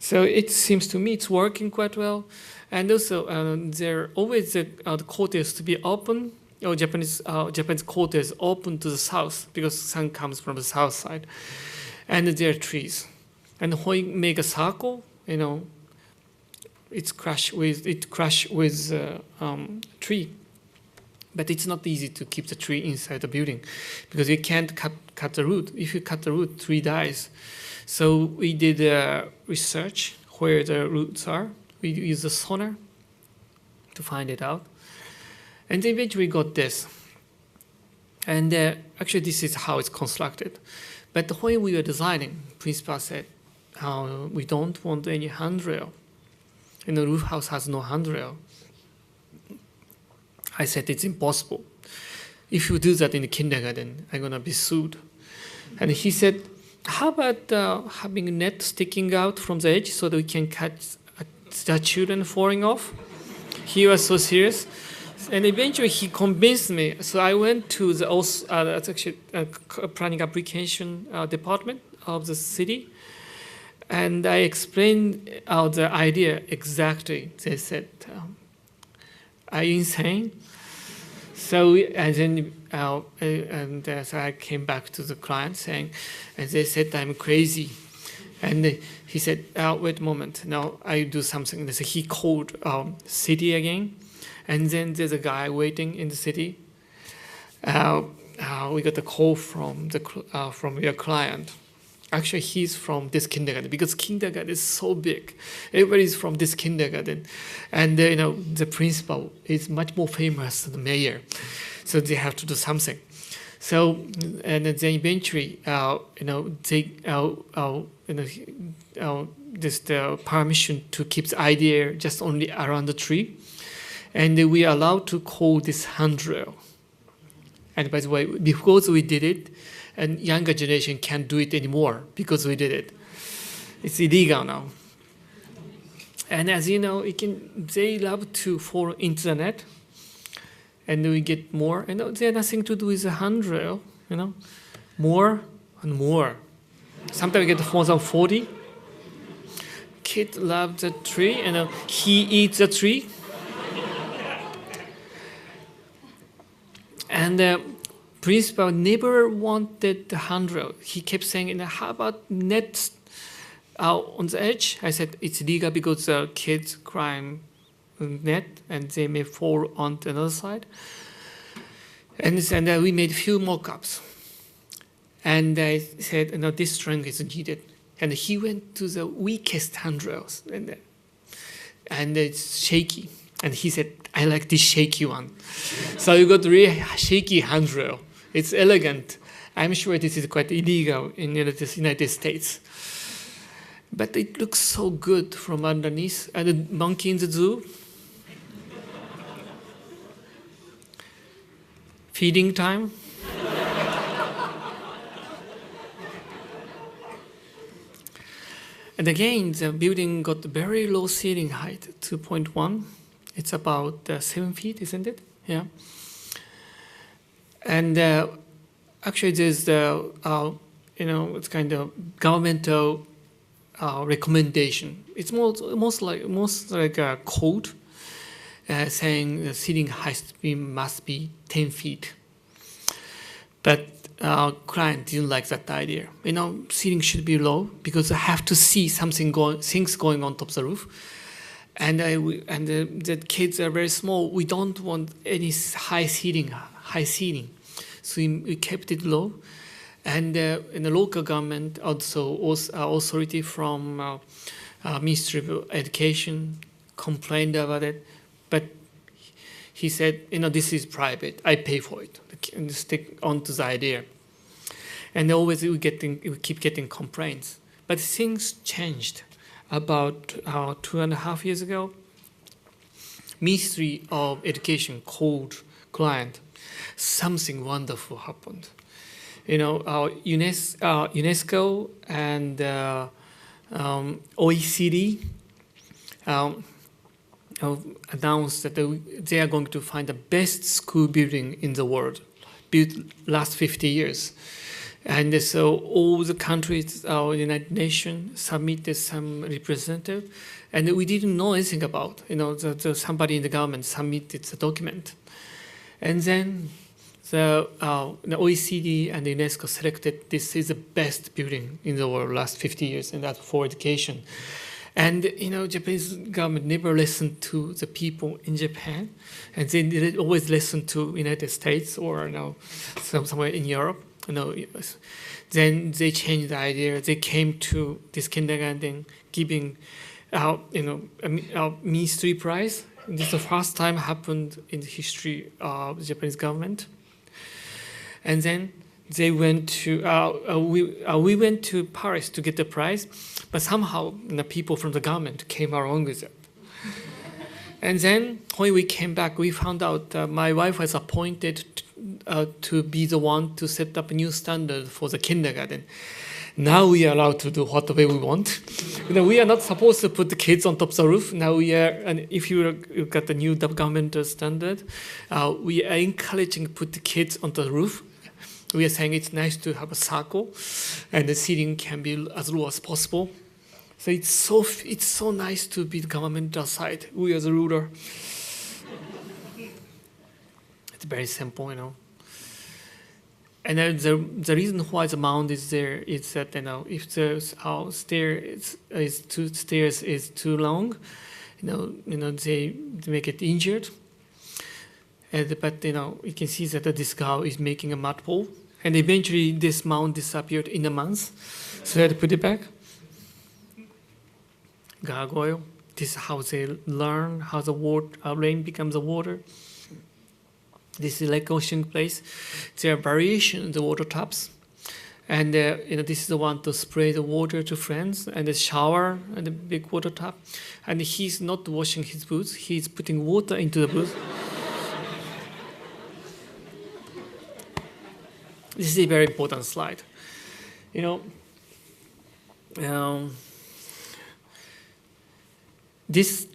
So it seems to me it's working quite well. And also, there always the quarters to be open. Japanese quarters open to the south because sun comes from the south side, and there are trees. And when you make a circle, it crash with tree. But it's not easy to keep the tree inside the building because you can't cut the root. If you cut the root, tree dies. So we did research where the roots are. We used the sonar to find it out. And eventually got this. And actually this is how it's constructed. But when we were designing, principal said, we don't want any handrail. The roof house has no handrail. I said, it's impossible. If you do that in the kindergarten, I'm going to be sued. And he said, how about having a net sticking out from the edge so that we can catch the children falling off? He was so serious. And eventually he convinced me. So I went to that's actually planning application department of the city. And I explained the idea exactly. They said, are you insane? So so I came back to the client saying, and they said, I'm crazy. And he said, wait a moment, now I do something. So he called city again. And then there's a guy waiting in the city. We got a call from your client. Actually, he's from this kindergarten because kindergarten is so big. Everybody's from this kindergarten. And, the principal is much more famous than the mayor. So they have to do something. So, and then eventually, this permission to keep the idea just only around the tree. And we are allowed to call this handrail. And by the way, because we did it, and younger generation can't do it anymore because we did it. It's illegal now. And as you know, they love to fall into the net, and we get more. And they have nothing to do with the handrail, more and more. Sometimes we get more than 40. Kid loves the tree, and he eats the tree. And principal never wanted the handrail. He kept saying, how about nets on the edge? I said, it's legal because the kids climb net and they may fall on the other side. And we made a few mock-ups. And I said, this strength is needed. And he went to the weakest handrails. And it's shaky. And he said, I like this shaky one. So you got really shaky handrail. It's elegant. I'm sure this is quite illegal in the United States. But it looks so good from underneath. And the monkey in the zoo. Feeding time. And again, the building got very low ceiling height, 2.1. It's about 7 feet, isn't it? Yeah. And actually, there's it's kind of governmental recommendation. It's most like a code saying the ceiling height must be 10 feet. But our client didn't like that idea. Ceiling should be low because I have to see things going on top of the roof. And the kids are very small. We don't want any high ceiling. So we kept it low. And in the local government, also authority from Ministry of Education complained about it. But he said, this is private. I pay for it. And stick on to the idea. And always we keep getting complaints. But things changed. About 2.5 years ago, Ministry of Education called client. Something wonderful happened. Our UNESCO and OECD announced that they are going to find the best school building in the world, built last 50 years. And so all the countries, our United Nations, submitted some representative, and we didn't know anything about. Somebody in the government submitted the document, and then the OECD and the UNESCO selected this is the best building in the world last 50 years, and that's for education. And Japanese government never listened to the people in Japan, and they always listen to United States or somewhere in Europe. Then they changed the idea. They came to this kindergarten, giving out, a ministry prize. This is the first time happened in the history of the Japanese government. And then they went to we went to Paris to get the prize, but somehow the people from the government came along with it. And then when we came back, we found out my wife was appointed to be the one to set up a new standard for the kindergarten. Now we are allowed to do whatever we want. We are not supposed to put the kids on top of the roof. Now we are, and if you've got the new governmental standard, we are encouraging to put the kids on the roof. We are saying it's nice to have a circle, and the ceiling can be as low as possible. So it's so nice to be the governmental side. We are the ruler. It's very simple, And then the reason why the mound is there is that if the stairs is too long, they make it injured. But you can see that this cow is making a mud pole, and eventually this mound disappeared in a month. So I had to put it back. Gargoyle. This is how they learn how the rain becomes water. This is like ocean place. There are variations in the water tubs. And this is the one to spray the water to friends, and the shower and the big water tub. And he's not washing his boots, he's putting water into the boots. This is a very important slide. This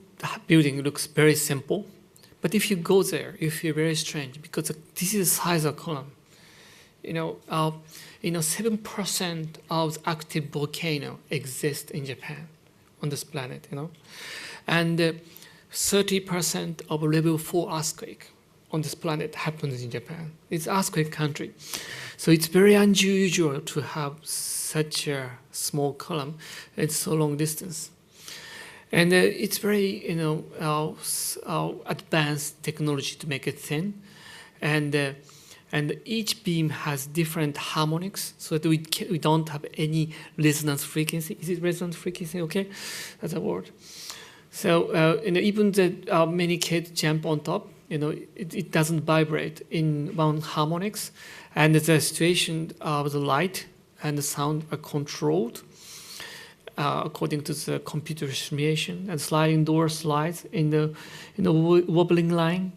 building looks very simple. But if you go there, you feel very strange because this is the size of the column. 7% of the active volcano exist in Japan, on this planet, and 30% of level 4 earthquake on this planet happens in Japan. It's an earthquake country, so it's very unusual to have such a small column at so long distance. And it's very, advanced technology to make it thin, and each beam has different harmonics, so that we don't have any resonance frequency. Is it resonance frequency? Okay, that's a word. So even that many kids jump on top, it doesn't vibrate in one harmonics, and the situation of the light and the sound are controlled. According to the computer simulation, and sliding door slides in the wobbling line,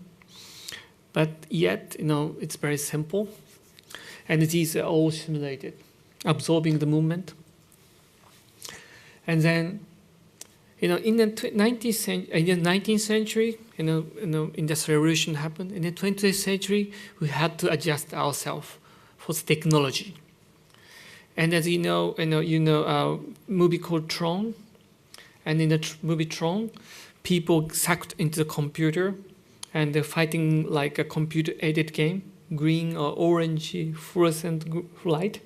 but yet it's very simple, and these are all simulated, absorbing the movement. And then, in the 19th century, industrial revolution happened. In the 20th century, we had to adjust ourselves for the technology. And as you know, a movie called Tron. And in the movie Tron, people sucked into the computer and they're fighting like a computer aided game, green or orange fluorescent light.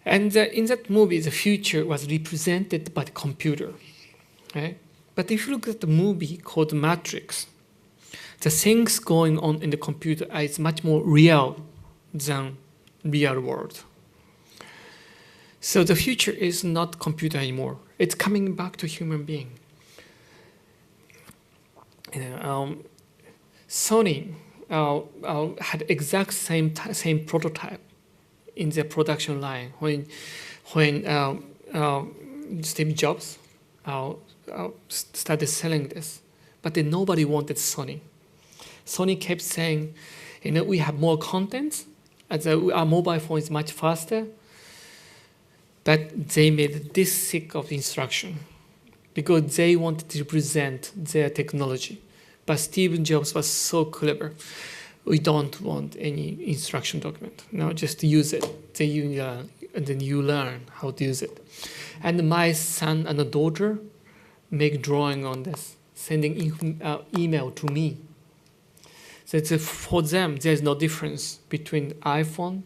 And in that movie, the future was represented by the computer. Right? But if you look at the movie called Matrix, the things going on in the computer is much more real than real world. So the future is not computer anymore. It's coming back to human being. Sony had exact same prototype in their production line when Steve Jobs started selling this, but then nobody wanted Sony. Sony kept saying, we have more content, as our mobile phone is much faster, but they made this sick of instruction because they wanted to represent their technology. But Steve Jobs was so clever. We don't want any instruction document. No, just use it. Then you learn how to use it. And my son and daughter make drawing on this, sending email to me. So for them, there's no difference between iPhone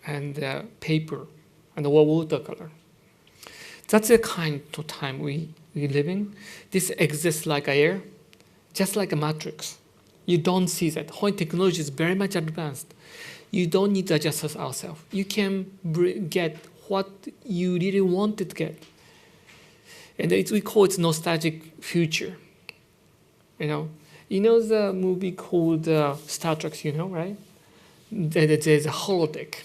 and paper and watercolor. That's the kind of time we live in. This exists like air, just like a matrix. You don't see that. When technology is very much advanced, you don't need to adjust ourselves. You can get what you really wanted to get. And we call it nostalgic future. You know the movie called Star Trek, right? There's a holodeck,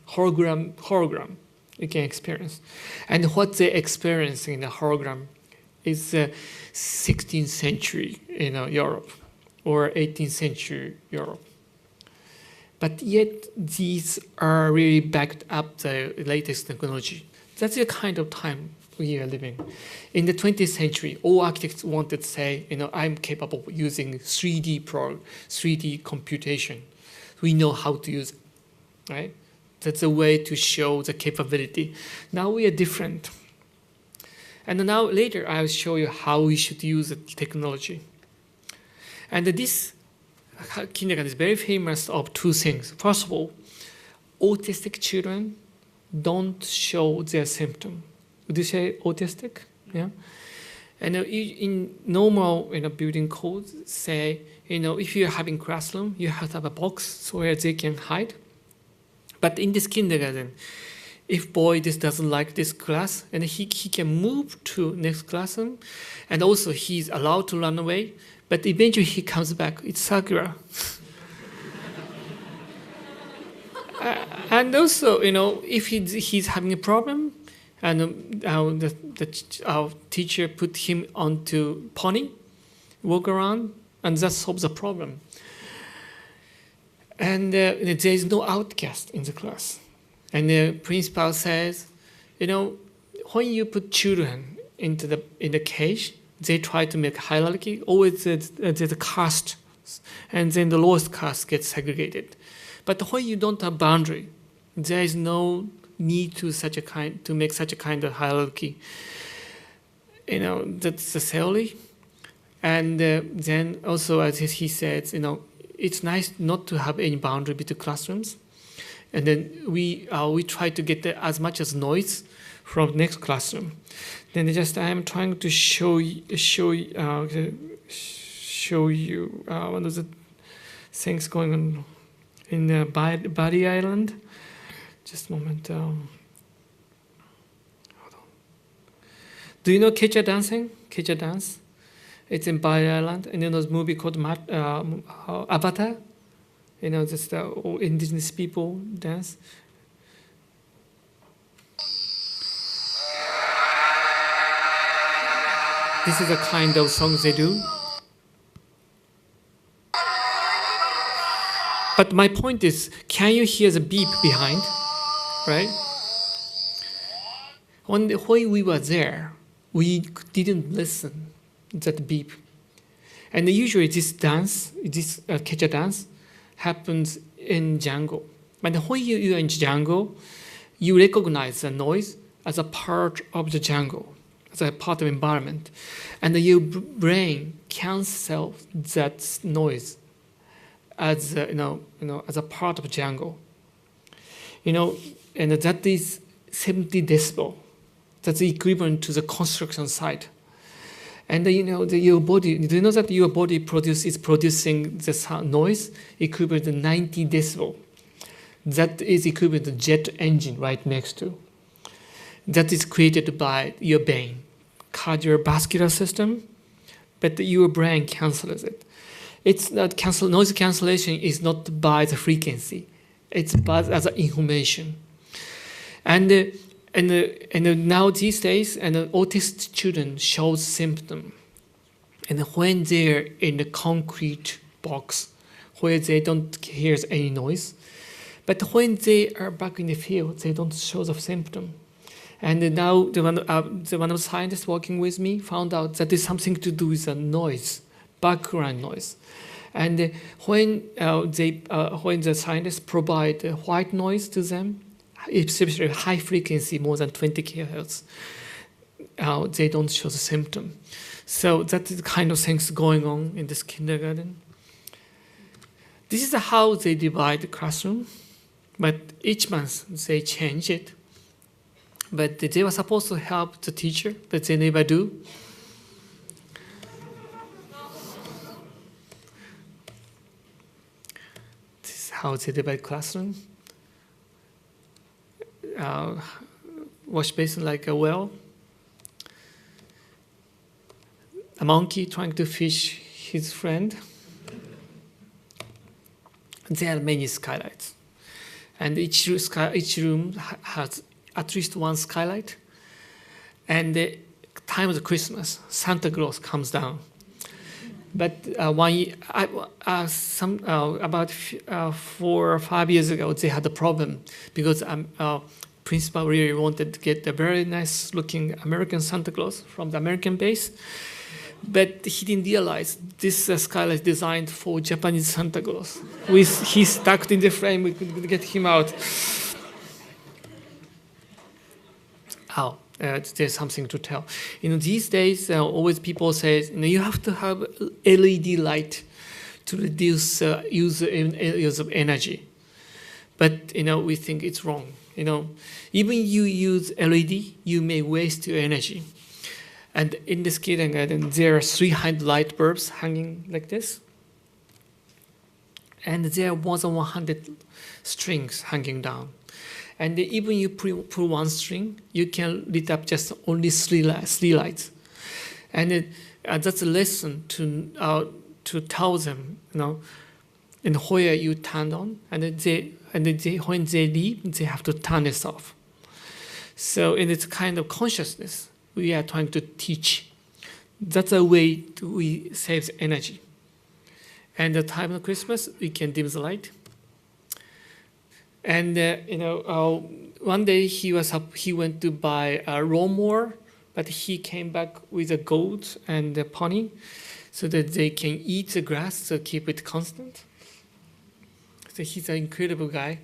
hologram you can experience. And what they experience in the hologram is 16th century Europe or 18th century Europe. But yet these are really backed up the latest technology. That's the kind of time we are living. In the 20th century, all architects wanted to say, I'm capable of using 3D computation. We know how to use it, right? That's a way to show the capability. Now we are different. And now later I'll show you how we should use the technology. And this kindergarten is very famous of two things. First of all, autistic children don't show their symptom. Would you say autistic? Yeah. And in normal building codes say, if you're having classroom, you have to have a box where they can hide. But in this kindergarten, if boy this doesn't like this class, and he can move to next classroom, and also he's allowed to run away, but eventually he comes back. It's circular. And also, if he's having a problem, and our teacher put him onto pony, walk around, and that solves the problem. And there is no outcast in the class. And the principal says, when you put children in the cage, they try to make hierarchy. Always there's a caste, and then the lowest caste gets segregated. But when you don't have boundary, there is no need to make such a kind of hierarchy. That's the theory. And then also, as he says, it's nice not to have any boundary between classrooms. And then we try to get as much as noise from next classroom. Then I am trying to show you one of the things going on in Bali Island. Just a moment. Hold on. Do you know Quechua dancing? Quechua dance? It's in Bali Island. And there's a movie called Avatar. Just all indigenous people dance. This is the kind of songs they do. But my point is, can you hear the beep behind? Right? When we were there, we didn't listen to that beep. And usually this Quechua dance, happens in jungle. But when you're in jungle, you recognize the noise as a part of the jungle, as a part of environment, and your brain cancels that noise as as a part of jungle. And that is 70 decibel. That's equivalent to the construction site. And your body, do you know that your body is producing the sound noise equivalent to 90 decibel? That is equivalent to jet engine right next to. That is created by your brain, cardiovascular system, but your brain cancels it. It's not noise cancellation is not by the frequency. It's but as information. And now these days, autistic children show symptom. And when they're in the concrete box, where they don't hear any noise, but when they are back in the field, they don't show the symptom. And now one of the scientists working with me found out that there's something to do with the noise, background noise. And when the scientists provide white noise to them, especially high frequency, more than 20 kHz, they don't show the symptom. So that is the kind of things going on in this kindergarten. This is how they divide the classroom, but each month they change it. But they were supposed to help the teacher, but they never do. This is how they divide classroom. Wash basin like a well. A monkey trying to fish his friend. There are many skylights. And each room has at least one skylight. And the time of the Christmas, Santa Claus comes down. But about 4 or 5 years ago, they had a problem because principal really wanted to get a very nice looking American Santa Claus from the American base. But he didn't realize this skylight is designed for Japanese Santa Claus. He's stuck in the frame, we couldn't get him out. There's something to tell. These days, always people say, you have to have LED light to reduce use of energy. But, we think it's wrong. Even you use LED, you may waste your energy. And in this kindergarten, there are 300 light bulbs hanging like this. And there are more than 100 strings hanging down. And even you pull one string, you can lit up just only three lights. And that's a lesson to tell them, and where you turn on, and when they leave, they have to turn this off. So in this kind of consciousness, we are trying to teach. That's a way we save energy. And the time of Christmas, we can dim the light. And one day he went to buy a lawnmower, but he came back with a goat and a pony, so that they can eat the grass to keep it constant. So he's an incredible guy.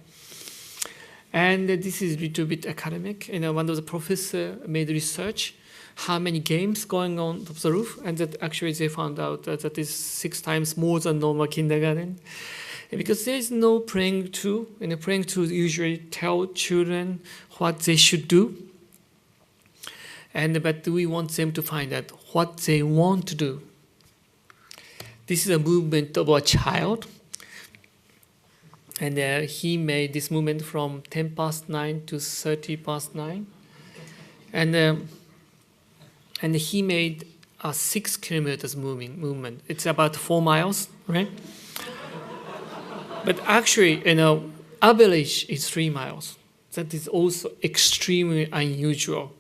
And this is a little bit academic. One of the professor made research how many games going on top of the roof, and that actually they found out that is 6 times more than normal kindergarten. And because there is no playing tool, and the playing tools usually tell children what they should do. But we want them to find out what they want to do. This is a movement of a child. And he made this movement from 10 past 9 to 30 past 9. And he made a 6 kilometers movement. It's about 4 miles, right? But actually, average is 3 miles. That is also extremely unusual.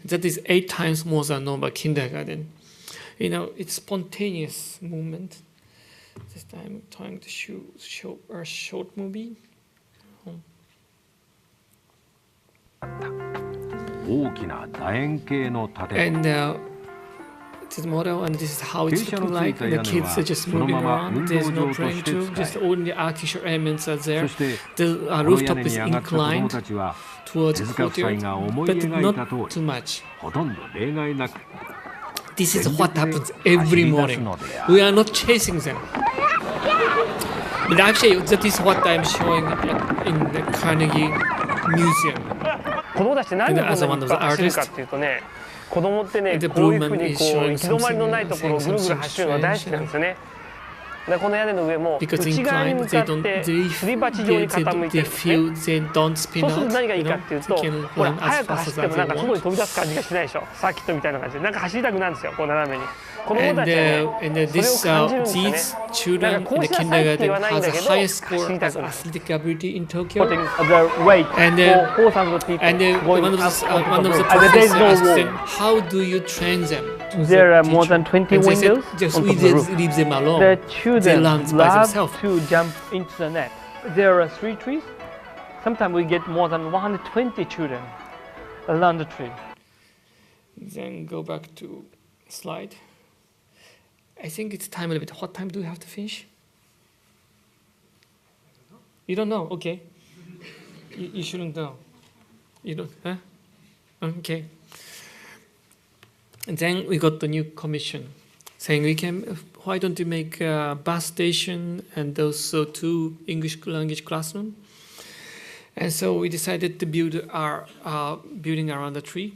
That is 8 times more than normal kindergarten. It's spontaneous movement. This time I'm trying to show a short movie. And this model, and this is how it's 傾斜の looking つい like. た And 屋 the 根 kids は are just その moving まま around. 運 There's 動 no 場と praying して to. 使 Just い only architectural elements are そ there. して The この屋 rooftop 根 is に上がった子ども inclined たちは towards 手 the 塚夫妻 courtyard, が思い but 描いた not 通 too り much. ほとんど例外なく This is 全 what 力で happens 走 every り出す morning. のである We are not chasing them. But actually, that is what I'm showing in the Carnegie Museum. 子供たちってなんでこんなにいっぱい走るかっていうとね、子供ってね、こういうふうにこう行き止まりのないところをぐるぐる走るのが大好きなんですよね。だからこの屋根の上も Because 内側に inclined, 向 they かっ don't, て they, すり鉢状に they, 傾いて they るんですね。 feel they don't spin そうする out. と何がいいか You っていう know, と、 they can ほら run 早 as く fast 走 as ってもなんか they 外に want. 飛び出す感じがしないでしょ。サーキットみたいな感じでなんか走りたくなるんですよ。こう斜めに。子供 And, たちはね、 and それを this, 感じるんですよね。 these なん children かこ in う the しなさいって言 kindergarten わないん has だ the けど、 highest 走 score りた as くなる。 athletic ability in Tokyo. Putting the weight And, for thousands of people And going one of up the, onto one of the roof. And there is professors no asked wall. them, how do you train them? to There the are more teacher? than 20 And they said, windows just on we top of the just roof. leave them alone. The They children learn by love themselves. to jump into the net. There are 3 trees. Sometimes we get more than 120 children around the tree. Then go back to slide. I think it's time limit. What time do we have to finish? You don't know? Okay. You shouldn't know. You don't, huh? Okay. And then we got the new commission saying why don't you make a bus station and also 2 English language classroom? And so we decided to build our building around the tree.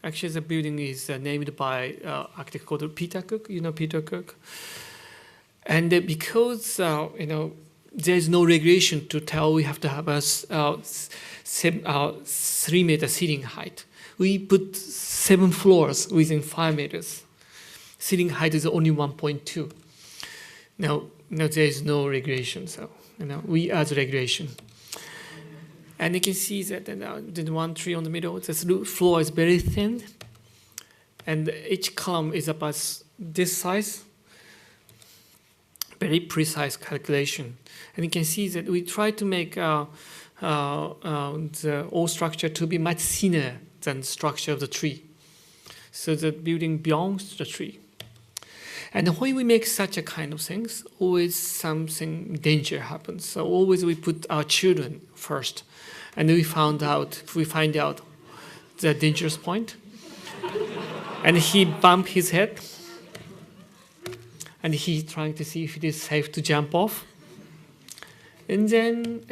Actually, the building is named by architect called Peter Cook. You know Peter Cook. And because there's no regulation to tell we have to have a 3-meter ceiling height. We put 7 floors within 5 meters. Ceiling height is only 1.2. Now there is no regulation, so we add regulation. And you can see that the one tree on the middle, the floor is very thin, and each column is about this size. Very precise calculation, and you can see that we try to make the whole structure to be much thinner than the structure of the tree, so the building belongs to the tree. And when we make such a kind of things, always something danger happens. So always we put our children first. And we find out the dangerous point. And he bumped his head. And he's trying to see if it is safe to jump off. And then,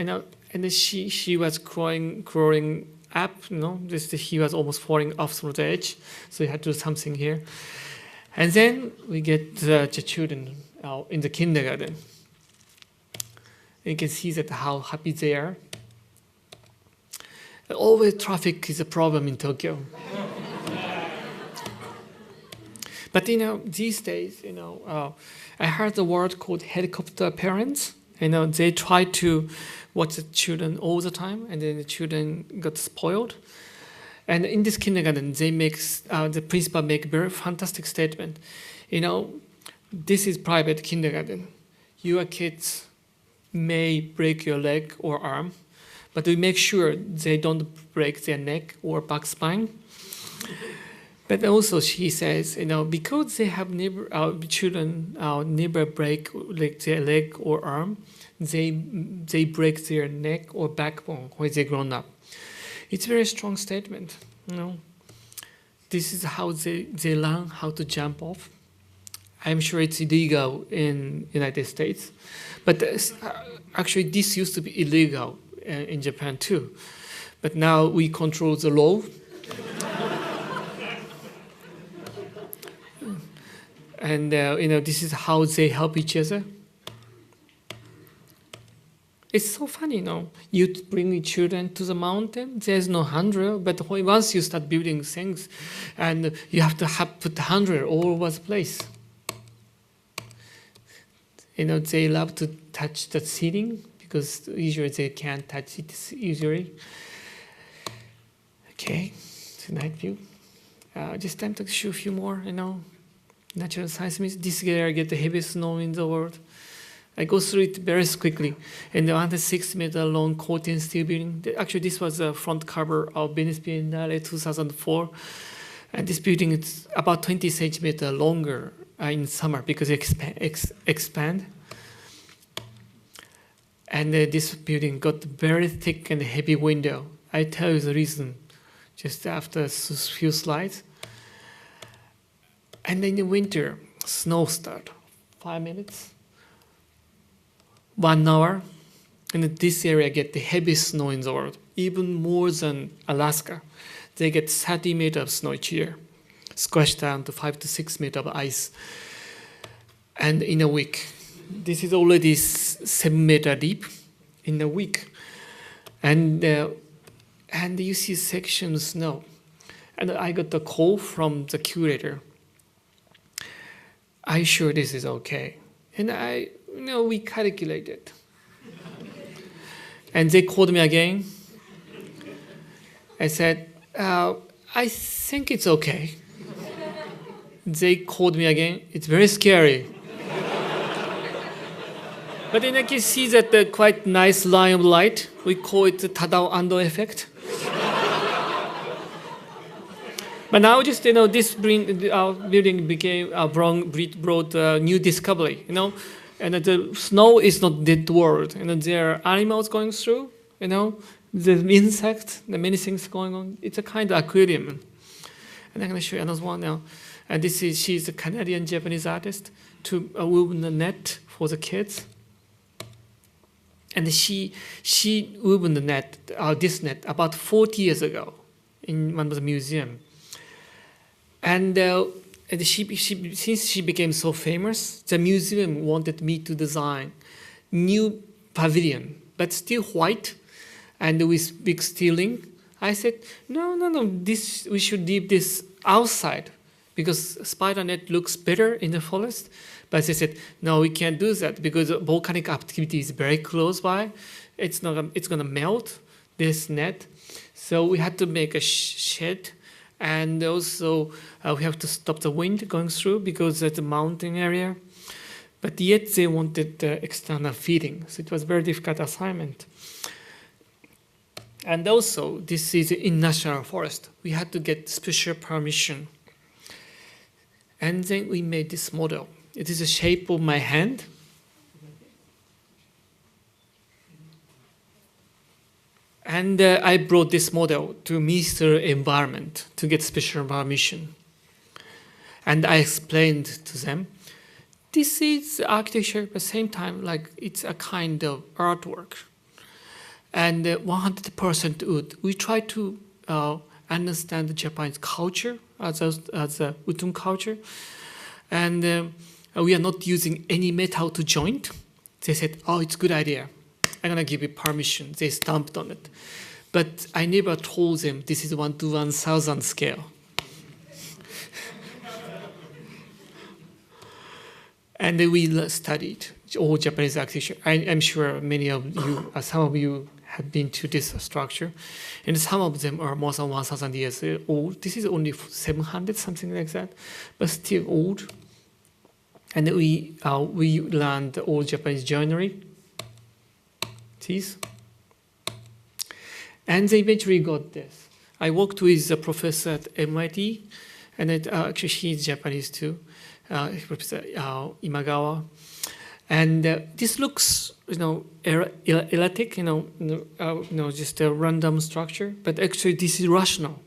she was crawling up, he was almost falling off from the edge. So he had to do something here. And then we get the children in the kindergarten. You can see that how happy they are. Always traffic is a problem in Tokyo. But these days, I heard the word called helicopter parents. They try to watch the children all the time, and then the children got spoiled. And in this kindergarten, the principal make a very fantastic statement. This is private kindergarten. Your kids may break your leg or arm, but we make sure they don't break their neck or back spine. But also, she says, because they have children never break their leg or arm, they break their neck or backbone when they grown up. It's a very strong statement. This is how they learn how to jump off. I'm sure it's illegal in United States, but actually this used to be illegal in Japan too. But now we control the law. And this is how they help each other. It's so funny, You bring children to the mountain, there's no handrail, but once you start building things, and you have to put handrail all over the place. They love to touch the ceiling, because usually they can't touch it usually. Okay, it's a night view. Just time to show a few more, Natural science means this area get the heaviest snow in the world. I go through it very quickly. And the 106-meter long curtain steel building. Actually, this was the front cover of Venice Biennale 2004. And this building is about 20 centimeters longer in summer because it expand. And this building got very thick and heavy window. I tell you the reason just after a few slides. And in the winter, snow start, 5 minutes, 1 hour, and this area get the heaviest snow in the world, even more than Alaska. They get 30 meters of snow each year, squashed down to 5 to 6 meters of ice. And in a week, this is already 7 meters deep in a week. And you see section of snow. And I got the call from the curator. Are you sure this is okay? And we calculated. And they called me again. I said, I think it's okay. They called me again. It's very scary. But then I can see that the quite nice line of light. We call it the Tadao Ando effect. But now just, this building became brought a new discovery, and the snow is not dead world. There are animals going through, the insects, the many things going on. It's a kind of aquarium. And I'm going to show you another one now. And she's a Canadian Japanese artist to weave a net for the kids. And she woven the net, this net, about 40 years ago in one of the museum. And since she became so famous, the museum wanted me to design new pavilion, but still white and with big ceiling. I said, no, we should leave this outside because spider net looks better in the forest. But they said, no, we can't do that because volcanic activity is very close by. It's going to melt this net. So we had to make a shed. And also, we have to stop the wind going through because it's a mountain area. But yet they wanted external feeding. So it was a very difficult assignment. And also, this is in national forest. We had to get special permission. And then we made this model. It is the shape of my hand. And I brought this model to Minister of Environment to get special permission. And I explained to them, this is architecture, at the same time, like it's a kind of artwork. And 100% wood. We try to understand the Japanese culture as a Utun culture. And we are not using any metal to joint. They said, oh, it's a good idea. I'm going to give you permission. They stamped on it. But I never told them this is 1 to 1,000 scale. And we studied all Japanese architecture. I'm sure many of you, some of you have been to this structure. And some of them are more than 1,000 years old. This is only 700, something like that, but still old. And we learned all Japanese joinery. These. And they eventually got this. I worked with a professor at MIT, and actually he's Japanese too, Professor Imagawa. And this looks, erratic, just a random structure, but actually this is rational.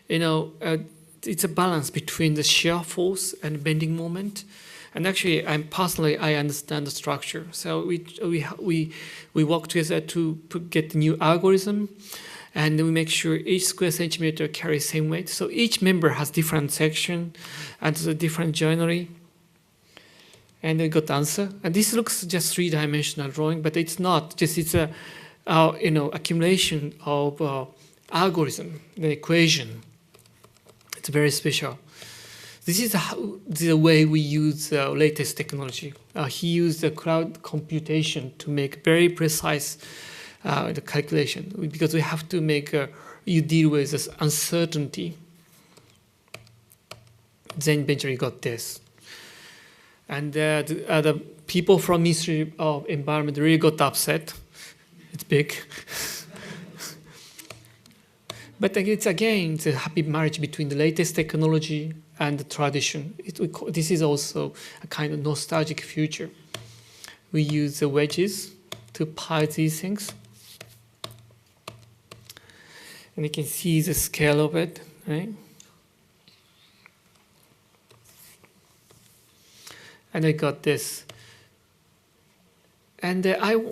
It's a balance between the shear force and bending moment. And actually, I understand the structure. So we work together to get the new algorithm, and we make sure each square centimeter carries same weight. So each member has different section and a different joinery. And we got the answer. And this looks just 3-dimensional drawing, but it's not. It's a accumulation of algorithm, the equation. It's very special. This is the way we use the latest technology. He used the cloud computation to make very precise the calculation because we have to make you deal with this uncertainty. Then eventually got this. And the people from Ministry of Environment really got upset. It's big. But it's again the happy marriage between the latest technology and the tradition. This is also a kind of nostalgic future. We use the wedges to pile these things. And you can see the scale of it, right? And I got this. And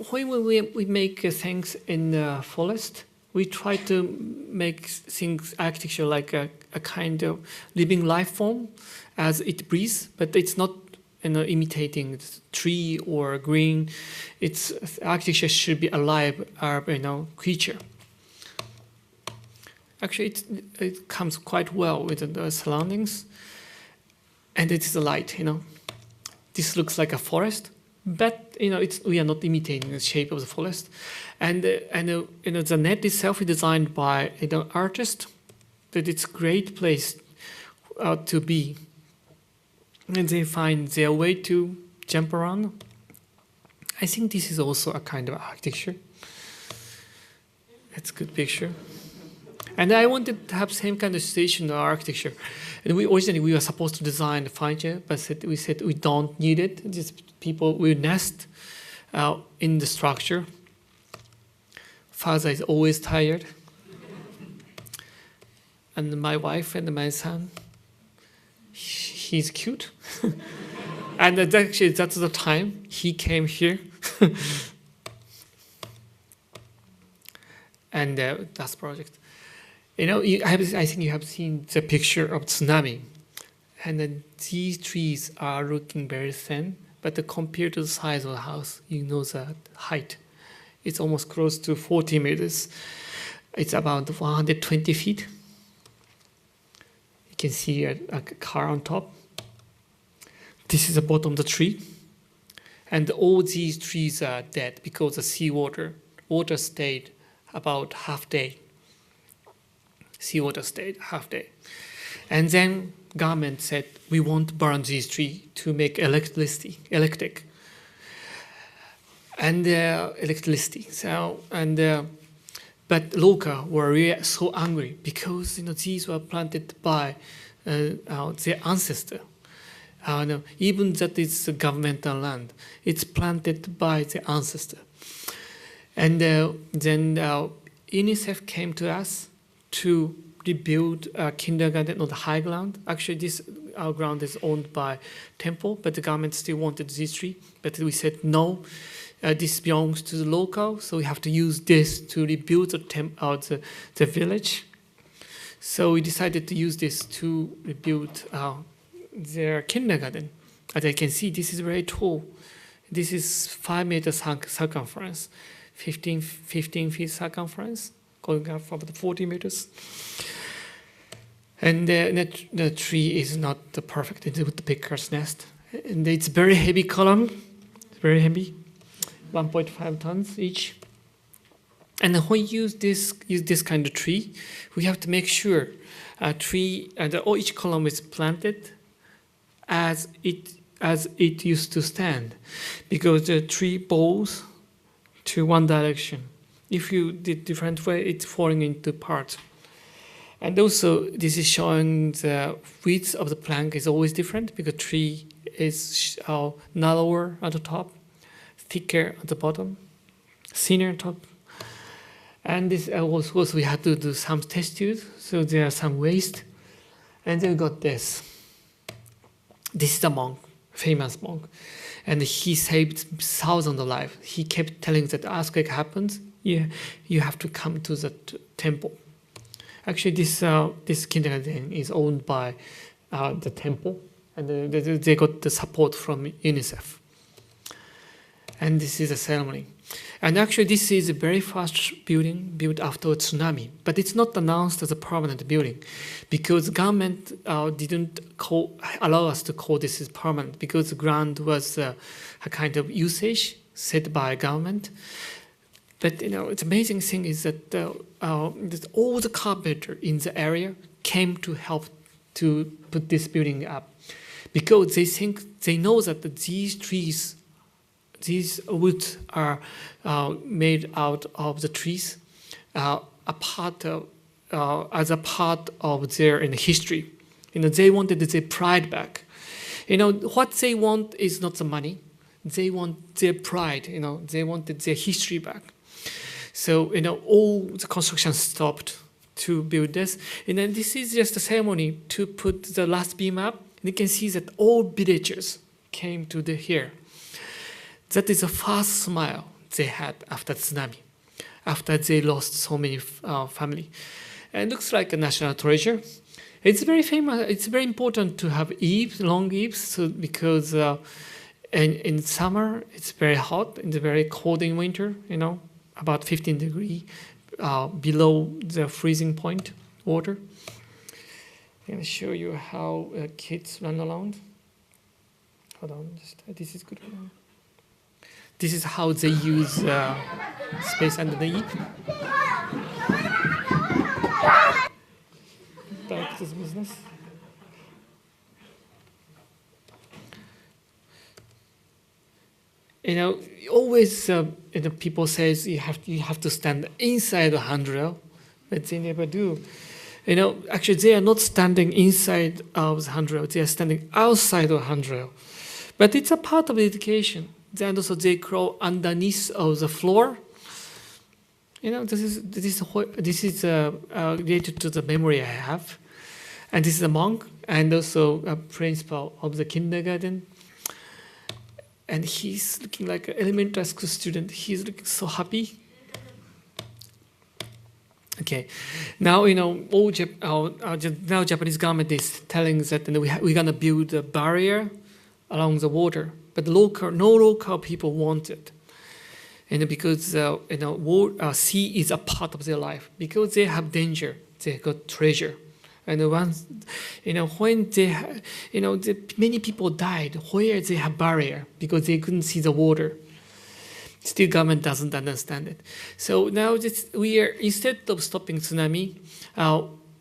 when we make things in the forest, we try to make things, architecture, like a kind of living life form as it breathes, but it's not imitating tree or green. It's architecture should be alive, creature. Actually, it comes quite well with the surroundings, and it is a light. This looks like a forest, but we are not imitating the shape of the forest, and the net itself is designed by an artist. That it's a great place to be, and they find their way to jump around. I think this is also a kind of architecture. It's a good picture. And I wanted to have same kind of station architecture. And originally we were supposed to design the furniture, but we said we don't need it. Just people will nest in the structure. Father is always tired. And my wife and my son, he's cute. And actually that's the time he came here. And that's project. I think you have seen the picture of tsunami. And then these trees are looking very thin, but compared to the size of the house, the height. It's almost close to 40 meters. It's about 120 feet. You can see a car on top. This is the bottom of the tree. And all these trees are dead because the water stayed about half day. Seawater stayed half day. And then government said, we won't burn these trees to make electric. And electricity. But local were really so angry because these were planted by their ancestor. Even that it's governmental land, it's planted by the ancestor. And then UNICEF came to us to rebuild a kindergarten on the high ground. Actually, our ground is owned by temple, but the government still wanted this tree. But we said no, this belongs to the local, so we have to use this to rebuild the village. So we decided to use this to rebuild their kindergarten. As you can see, this is very tall. This is 5 meters circumference, 15 feet circumference, going up about 40 meters. And the tree is not perfect. It's with the picker's nest. And it's very heavy column, very heavy, 1.5 tons each. And when you use this kind of tree, we have to make sure each column is planted as it used to stand, because the tree bows to one direction. If you did different way, it's falling into parts. And also, this is showing the width of the plank is always different, because tree is narrower at the top, thicker at the bottom, thinner at the top. And this also we had to do some test tubes, so there are some waste. And then we got this. This is a monk, famous monk. And he saved thousands of lives. He kept telling that earthquake happens, you have to come to the temple. Actually, this kindergarten is owned by the temple, and they got the support from UNICEF. And this is a ceremony. And actually, this is the very first building built after a tsunami. But it's not announced as a permanent building, because the government didn't allow us to call this as permanent, because the ground was a kind of usage set by government. But the amazing thing is that all the carpenter in the area came to help to put this building up, because they know that these woods are made out of the trees, a part of as a part of their history. They wanted their pride back. What they want is not the money. They want their pride. They wanted their history back. So all the construction stopped to build this. And then this is just a ceremony to put the last beam up. And you can see that all villagers came to here. That is the first smile they had after tsunami, after they lost so many family. And it looks like a national treasure. It's very famous. It's very important to have eaves, long eaves, because in summer it's very hot and very cold in winter. About 15 degrees below the freezing point water. I'm going to show you how kids run around. Hold on, this is good. This is how they use space underneath. Back to this business. Always people says you have to stand inside the handrail, but they never do. Actually they are not standing inside of the handrail; they are standing outside the handrail. But it's a part of the education. Then also they crawl underneath of the floor. This is related to the memory I have, and this is a monk and also a principal of the kindergarten. And he's looking like an elementary school student. He's looking so happy. Okay, now now Japanese government is telling us that we're gonna build a barrier along the water, but no local people want it, because sea is a part of their life, because they have danger, they got treasure. And once, when many people died where they have barrier because they couldn't see the water. Still, government doesn't understand it. So now instead of stopping tsunami,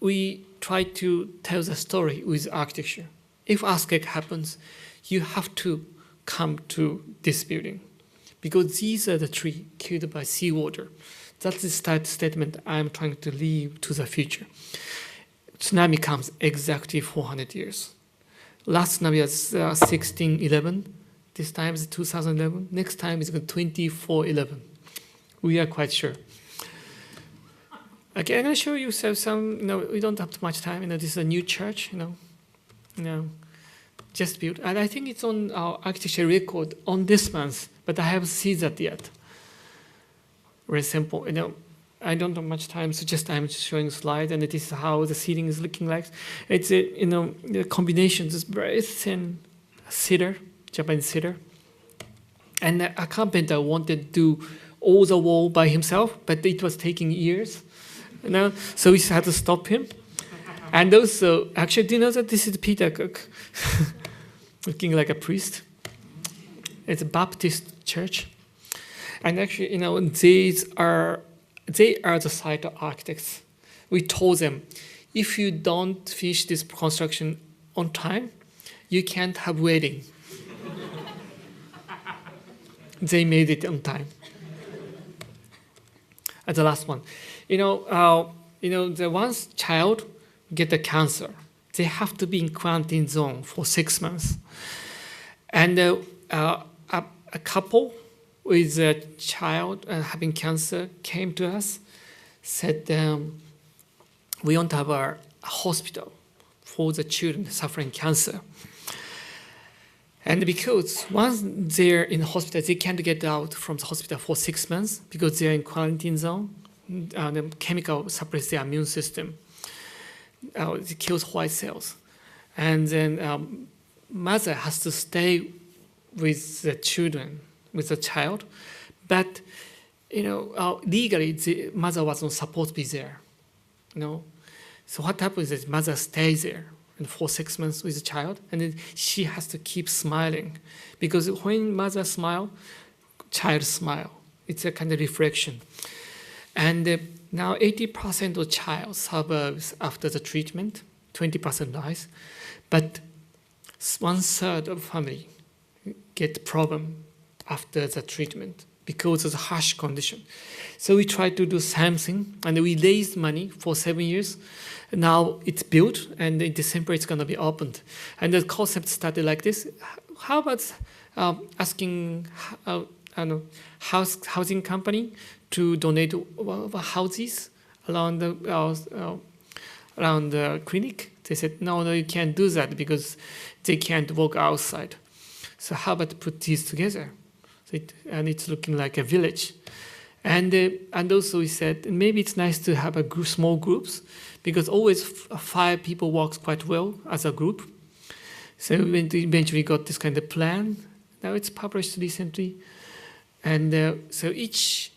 we try to tell the story with architecture. If earthquake happens, you have to come to this building, because these are the trees killed by seawater. That's the statement I'm trying to leave to the future. Tsunami comes exactly 400 years. Last tsunami was 1611. This time is 2011. Next time is 2411. We are quite sure. Okay, I'm going to show you some. We don't have too much time. This is a new church. Just built, and I think it's on our architecture record on this month, but I haven't seen that yet. Very simple. I don't have much time, so I'm showing a slide, and it is how the ceiling is looking like. It's the combination, this very thin cedar, Japanese cedar, and a carpenter wanted to do all the wall by himself, but it was taking years, so we had to stop him. And also, actually, do you know that this is Peter Cook, looking like a priest? It's a Baptist church, and actually, they are the site architects. We told them, if you don't finish this construction on time, you can't have wedding. They made it on time. And the last one, the once child get the cancer, they have to be in quarantine zone for 6 months. And a couple with a child having cancer came to us, said, we want to have a hospital for the children suffering cancer. And because once they're in the hospital, they can't get out from the hospital for 6 months because they're in quarantine zone. The chemical suppresses their immune system. It kills white cells. And then mother has to stay with the children, with the child, but legally the mother was not supposed to be there. So what happens is mother stays there and for 6 months with the child, and then she has to keep smiling, because when mother smile, child smile. It's a kind of reflection. And now 80% of child survives after the treatment, 20% dies, but 1/3 of family get problem after the treatment because of the harsh condition. So we tried to do same thing, and we raised money for 7 years. Now it's built, and in December it's going to be opened. And the concept started like this. How about asking housing company to donate houses around the clinic? They said, no, you can't do that because they can't walk outside. So how about put these together? And it's looking like a village. And also we said, maybe it's nice to have small groups, because always 5 people works quite well as a group. So we eventually got this kind of plan. Now it's published recently. And so each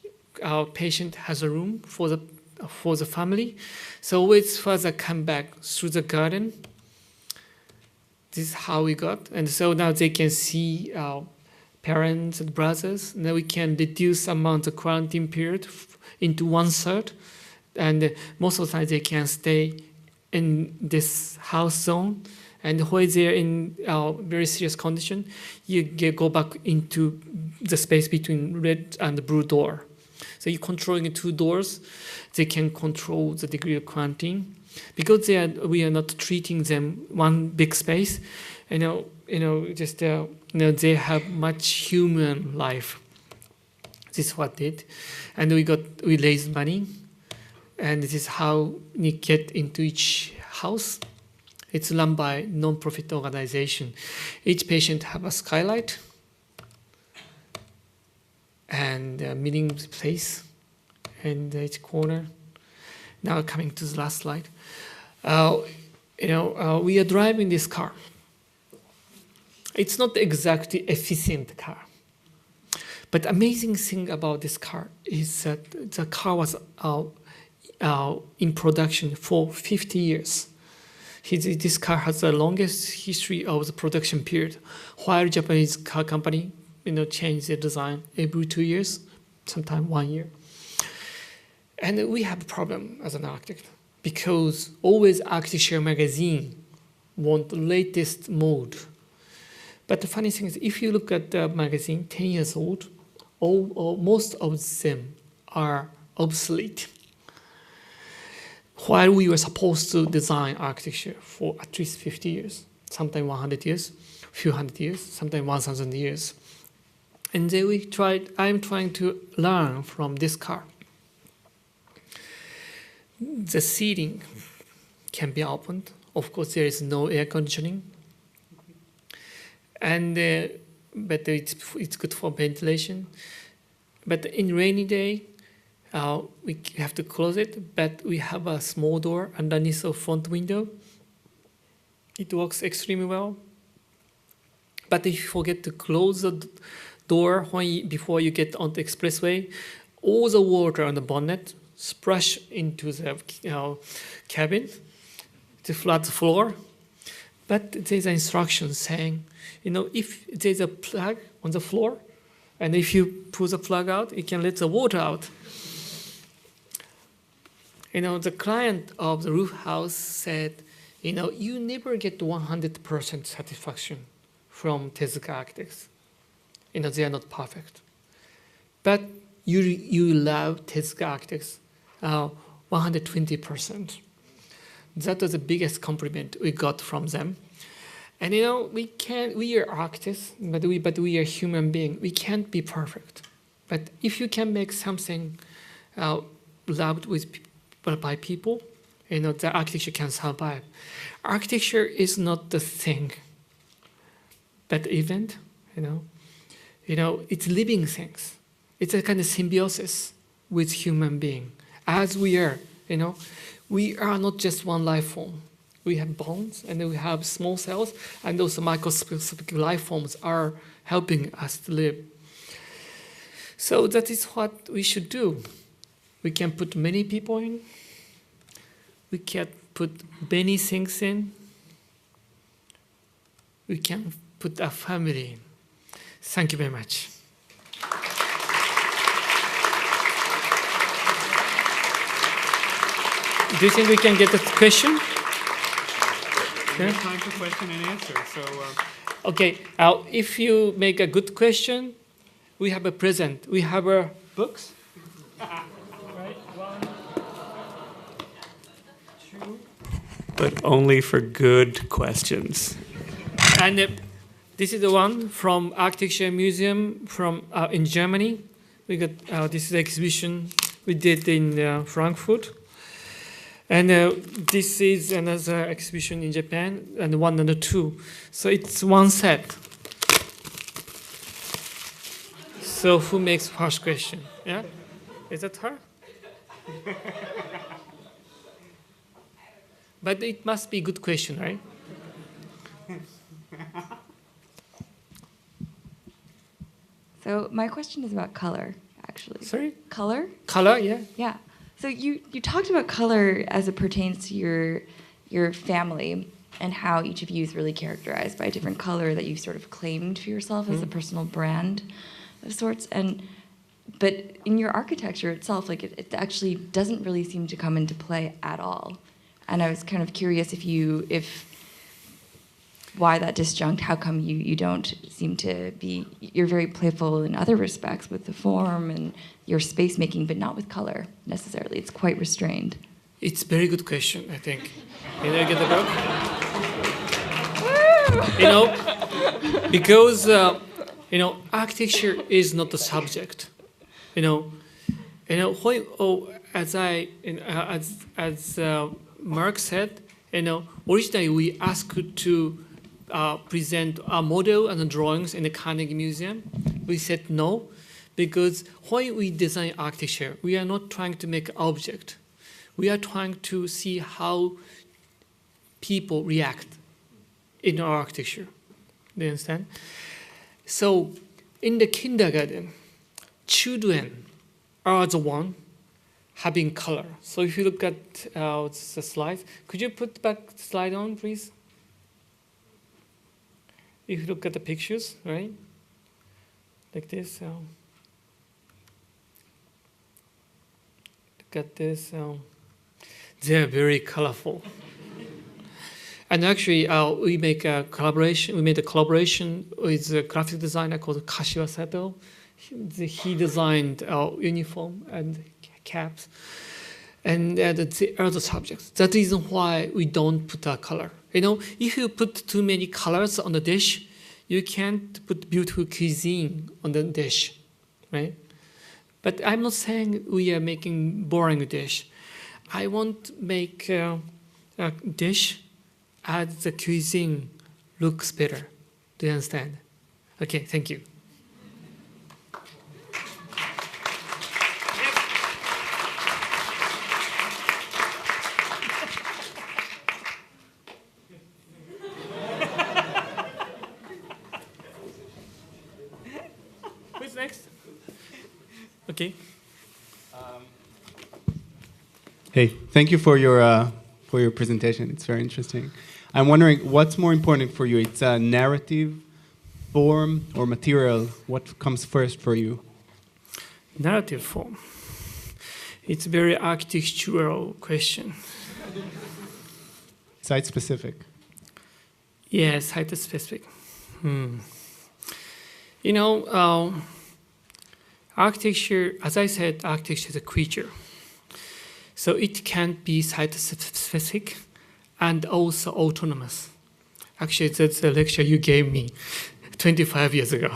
patient has a room for the family. So always further come back through the garden. This is how we got. And so now they can see our parents and brothers. Now we can reduce amount of quarantine period into 1/3. And most of the time they can stay in this house zone. And when they're in very serious condition, you go back into the space between red and blue door. So you're controlling 2 doors. They can control the degree of quarantine. Because we are not treating them one big space, they have much human life. This is what did, and we raised money, and this is how we get into each house. It's run by non-profit organization. Each patient have a skylight and a meeting place in each corner. Now coming to the last slide. We are driving this car. It's not exactly efficient car. But amazing thing about this car is that the car was in production for 50 years. This car has the longest history of the production period, while Japanese car company change their design every 2 years, sometimes 1 year. And we have a problem as an architect, because always architecture magazine want the latest mode. But the funny thing is, if you look at the magazine 10 years old, most of them are obsolete. While we were supposed to design architecture for at least 50 years, sometimes 100 years, a few hundred years, sometimes 1,000 years. And then I'm trying to learn from this car. The seating can be opened. Of course, there is no air conditioning, but it's good for ventilation. But in rainy day, we have to close it. But we have a small door underneath the front window. It works extremely well. But if you forget to close the door before you get on the expressway, all the water on the bonnet splash into the cabin, the flat floor. But there's an instruction saying, if there's a plug on the floor, and if you pull the plug out, it can let the water out. The client of the roof house said, you never get 100% satisfaction from Tezuka Architects. They are not perfect. But you love Tezuka Architects 120%. That was the biggest compliment we got from them. And we are architects, but we are human beings. We can't be perfect. But if you can make something loved by people, the architecture can survive. Architecture is not the thing, but event, it's living things. It's a kind of symbiosis with human being. As we are, we are not just one life form. We have bones, and then we have small cells, and those microscopic life forms are helping us to live. So that is what we should do. We can put many people in. We can put many things in. We can put a family in. Thank you very much. Do you think we can get a question? We have time for question and answer. So, okay. If you make a good question, we have a present. We have our books. Right? 1, 2. But only for good questions. And this is the one from Architecture Museum from in Germany. We got this is the exhibition we did in Frankfurt. And this is another exhibition in Japan, and 1 and 2. So it's one set. So who makes first question? Yeah? Is that her? But it must be a good question, right? So my question is about color, actually. Sorry? Color? Color, yeah. Yeah. So you talked about color as it pertains to your family and how each of you is really characterized by a different color that you've sort of claimed for yourself as a personal brand of sorts. But in your architecture itself, like it actually doesn't really seem to come into play at all. And I was kind of curious if why that disjunct, how come you don't seem to be, you're very playful in other respects with the form and your space making, but not with color necessarily. It's quite restrained. It's a very good question, I think. Can I get the book? Because, architecture is not the subject. As Mark said, originally we asked to present a model and the drawings in the Carnegie Museum. We said no, because when we design architecture, we are not trying to make an object. We are trying to see how people react in our architecture. Do you understand? So in the kindergarten, children are the one having color. So if you look at the slides, could you put back the slide on, please? If you look at the pictures, right? Like this. Look at this. They're very colorful. And actually, we made a collaboration with a graphic designer called Kashiwa Sato. He designed our uniform and caps. And the other subjects. That's the reason why we don't put a color. If you put too many colors on the dish, you can't put beautiful cuisine on the dish, right? But I'm not saying we are making boring dish. I want to make a dish as the cuisine looks better. Do you understand? Okay, thank you. Who's next? Okay. Hey, thank you for your presentation. It's very interesting. I'm wondering what's more important for you. It's a narrative, form, or material. What comes first for you? Narrative form. It's a very architectural question. Site specific. Yes, site specific. Architecture, as I said, architecture is a creature. So it can't be site specific and also autonomous. Actually, that's a lecture you gave me 25 years ago.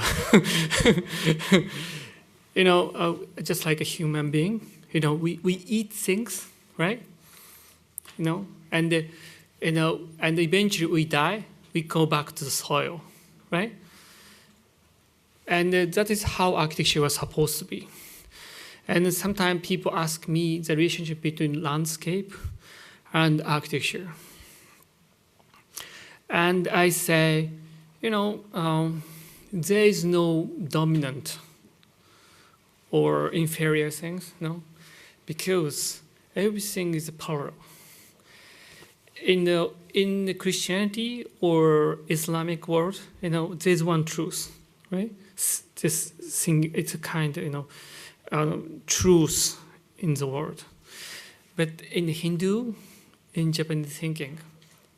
Just like a human being, we eat things, right? And eventually we die, we go back to the soil, right? And that is how architecture was supposed to be. And sometimes people ask me the relationship between landscape and architecture. And I say, there is no dominant or inferior things, because everything is parallel. In the Christianity or Islamic world, there's one truth, right? This thing, it's a kind of, truth in the world. But in Hindu, in Japanese thinking,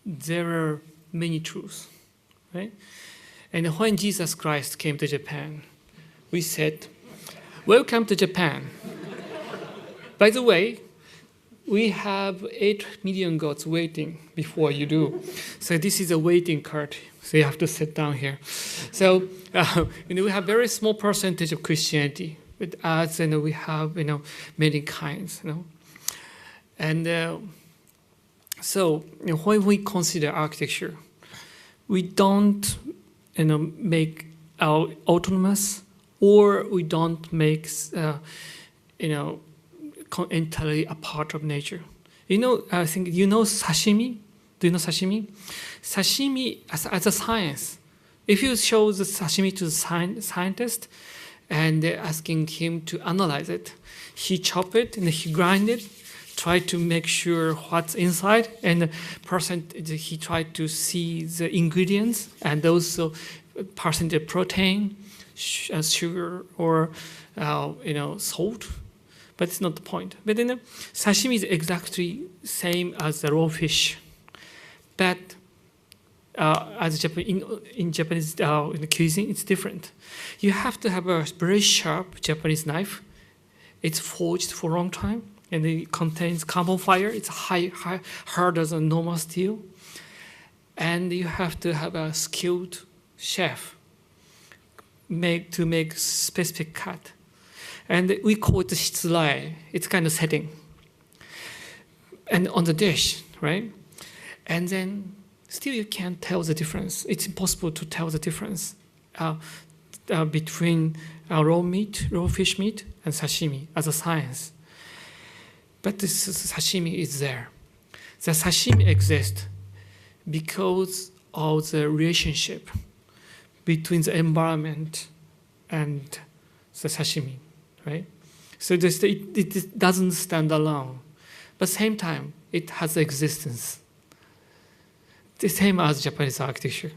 there are many truths, right? And when Jesus Christ came to Japan, we said, "Welcome to Japan. By the way, we have 8 million gods waiting before you do. So this is a waiting card. So you have to sit down here." So we have very small percentage of Christianity with us, and we have many kinds. And so when we consider architecture, we don't make our autonomous, or we don't make entirely a part of nature. I think sashimi. Do you know sashimi? Sashimi as a science. If you show the sashimi to the scientist and asking him to analyze it, he chop it and he grind it, try to make sure what's inside, and the person he tried to see the ingredients and also percentage of protein, sugar, or salt. But it's not the point. But sashimi is exactly same as the raw fish. But as in Japanese in the cuisine, it's different. You have to have a very sharp Japanese knife. It's forged for a long time, and it contains carbon fiber. It's harder than normal steel. And you have to have a skilled chef to make specific cut. And we call it the shitsurai. It's kind of setting. And on the dish, right? And then still you can't tell the difference. It's impossible to tell the difference between raw fish meat, and sashimi as a science. But this sashimi is there. The sashimi exists because of the relationship between the environment and the sashimi, right? So it doesn't stand alone. But same time, it has existence. The same as Japanese architecture,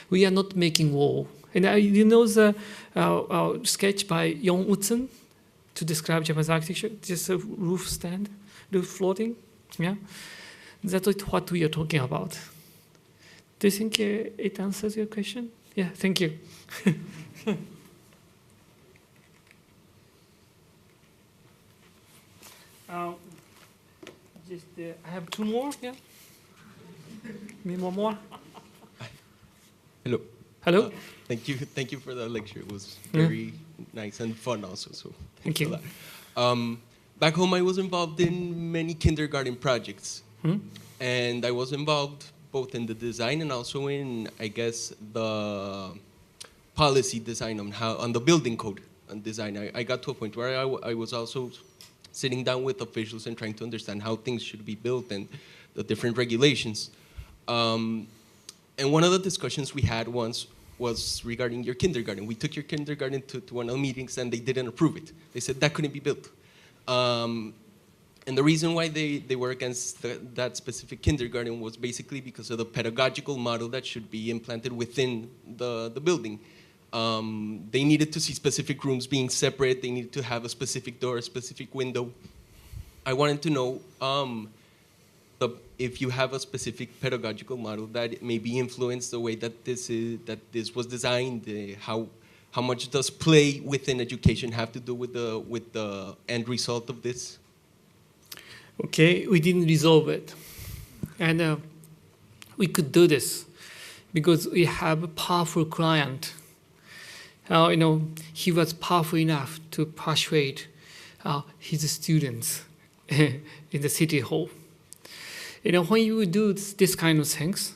We are not making wall. And the sketch by Yon Utsun to describe Japanese architecture, just a roof stand, roof floating, yeah? That's what we are talking about. Do you think it answers your question? Yeah, thank you. I have 2 more, yeah? Maybe one more? Hello. Hello. Thank you for the lecture. It was very nice and fun also. So thank you. For that. Back home, I was involved in many kindergarten projects, and I was involved both in the design and also in, I guess, the policy design on the building code and design. I got to a point where I was also sitting down with officials and trying to understand how things should be built and the different regulations. And one of the discussions we had once was regarding your kindergarten. We took your kindergarten to one of the meetings and they didn't approve it. They said that couldn't be built. And the reason why they were against that specific kindergarten was basically because of the pedagogical model that should be implanted within the building. They needed to see specific rooms being separate. They needed to have a specific door, a specific window. I wanted to know if you have a specific pedagogical model that maybe influenced the way that this was designed. How much does play within education have to do with the end result of this? Okay, we didn't resolve it, and we could do this because we have a powerful client. He was powerful enough to persuade his students in the city hall. When you do this kind of things,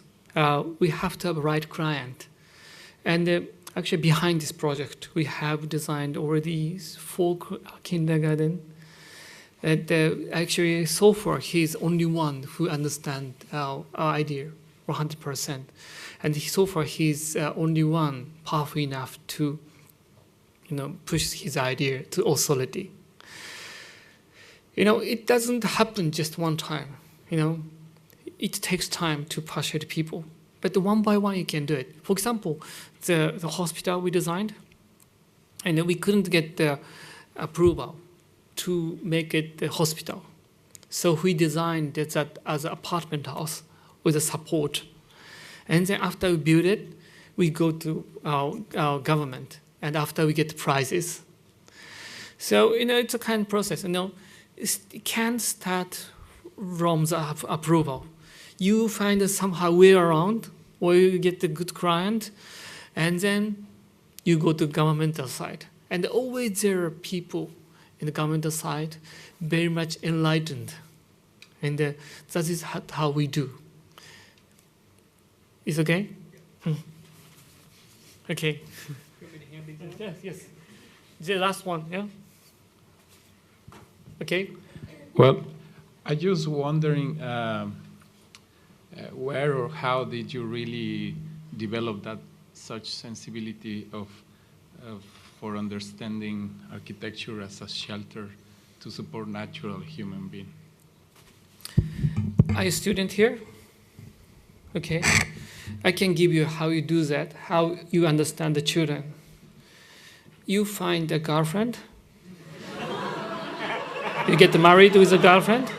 we have to have a right client. And actually behind this project, we have designed already 4 kindergarten. And actually, so far, he's only one who understands our idea 100%. And so far, he's only one powerful enough to push his idea to authority. It doesn't happen just one time. It takes time to persuade people. But one by one, you can do it. For example, the hospital we designed, and we couldn't get the approval to make it the hospital. So we designed that as an apartment house with a support. And then after we build it, we go to our government and after we get prizes. So, it's a kind of process, it can't start from the approval. You find somehow way around, or you get a good client, and then you go to governmental side. And always there are people in the governmental side very much enlightened. And that is how we do. Is okay? Okay. Yes, yes. The last one, yeah? Okay. Well, I just wondering where or how did you really develop that such sensibility for understanding architecture as a shelter to support natural human being? Are you a student here? Okay. I can give you how you do that, how you understand the children. You find a girlfriend. You get married with a girlfriend.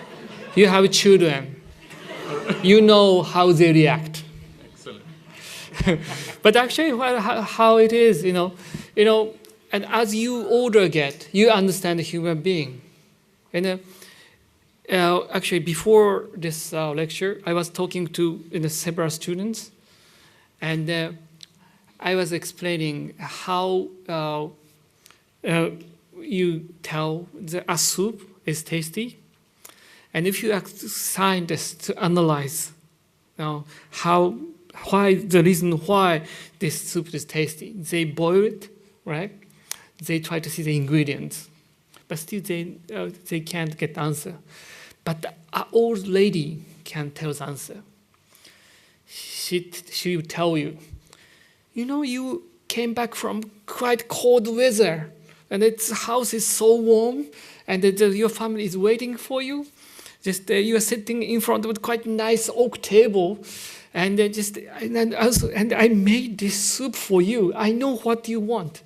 You have children. You know how they react. Excellent. But actually, how it is, and as you older get, you understand the human being. And actually, before this lecture, I was talking to several students, and I was explaining how you tell a soup is tasty, and if you ask scientists to analyze why the reason why this soup is tasty, they boil it, right? They try to see the ingredients, but still they can't get the answer. But an old lady can tell the answer. She will tell you, you came back from quite cold weather, and the house is so warm, and your family is waiting for you. Just you are sitting in front of a quite nice oak table, and I made this soup for you. I know what you want.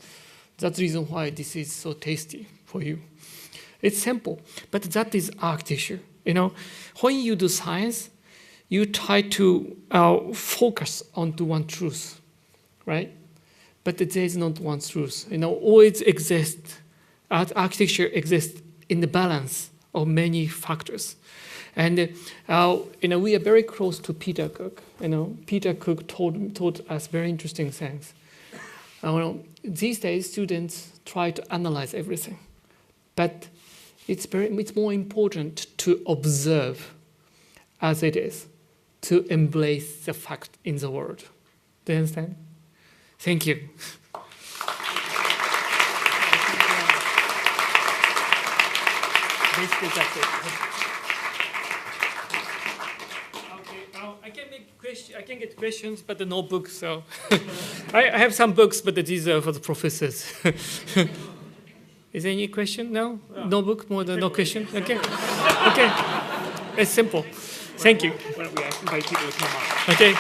That's the reason why this is so tasty for you. It's simple, but that is architecture. When you do science, you try to focus onto one truth, right? But there is not one truth. Always exists. Architecture exists in the balance of many factors. And we are very close to Peter Cook. Peter Cook taught us very interesting things. These days, students try to analyze everything, but it's more important to observe as it is, to embrace the fact in the world. Do you understand? Thank you. Basically, that's it. Okay, I can get questions, but the notebook. So I have some books, but these are for the professors. Is there any question? No? No book? More than no question? Okay. Okay. It's simple. Thank you. Why don't we invite people to come up? Okay.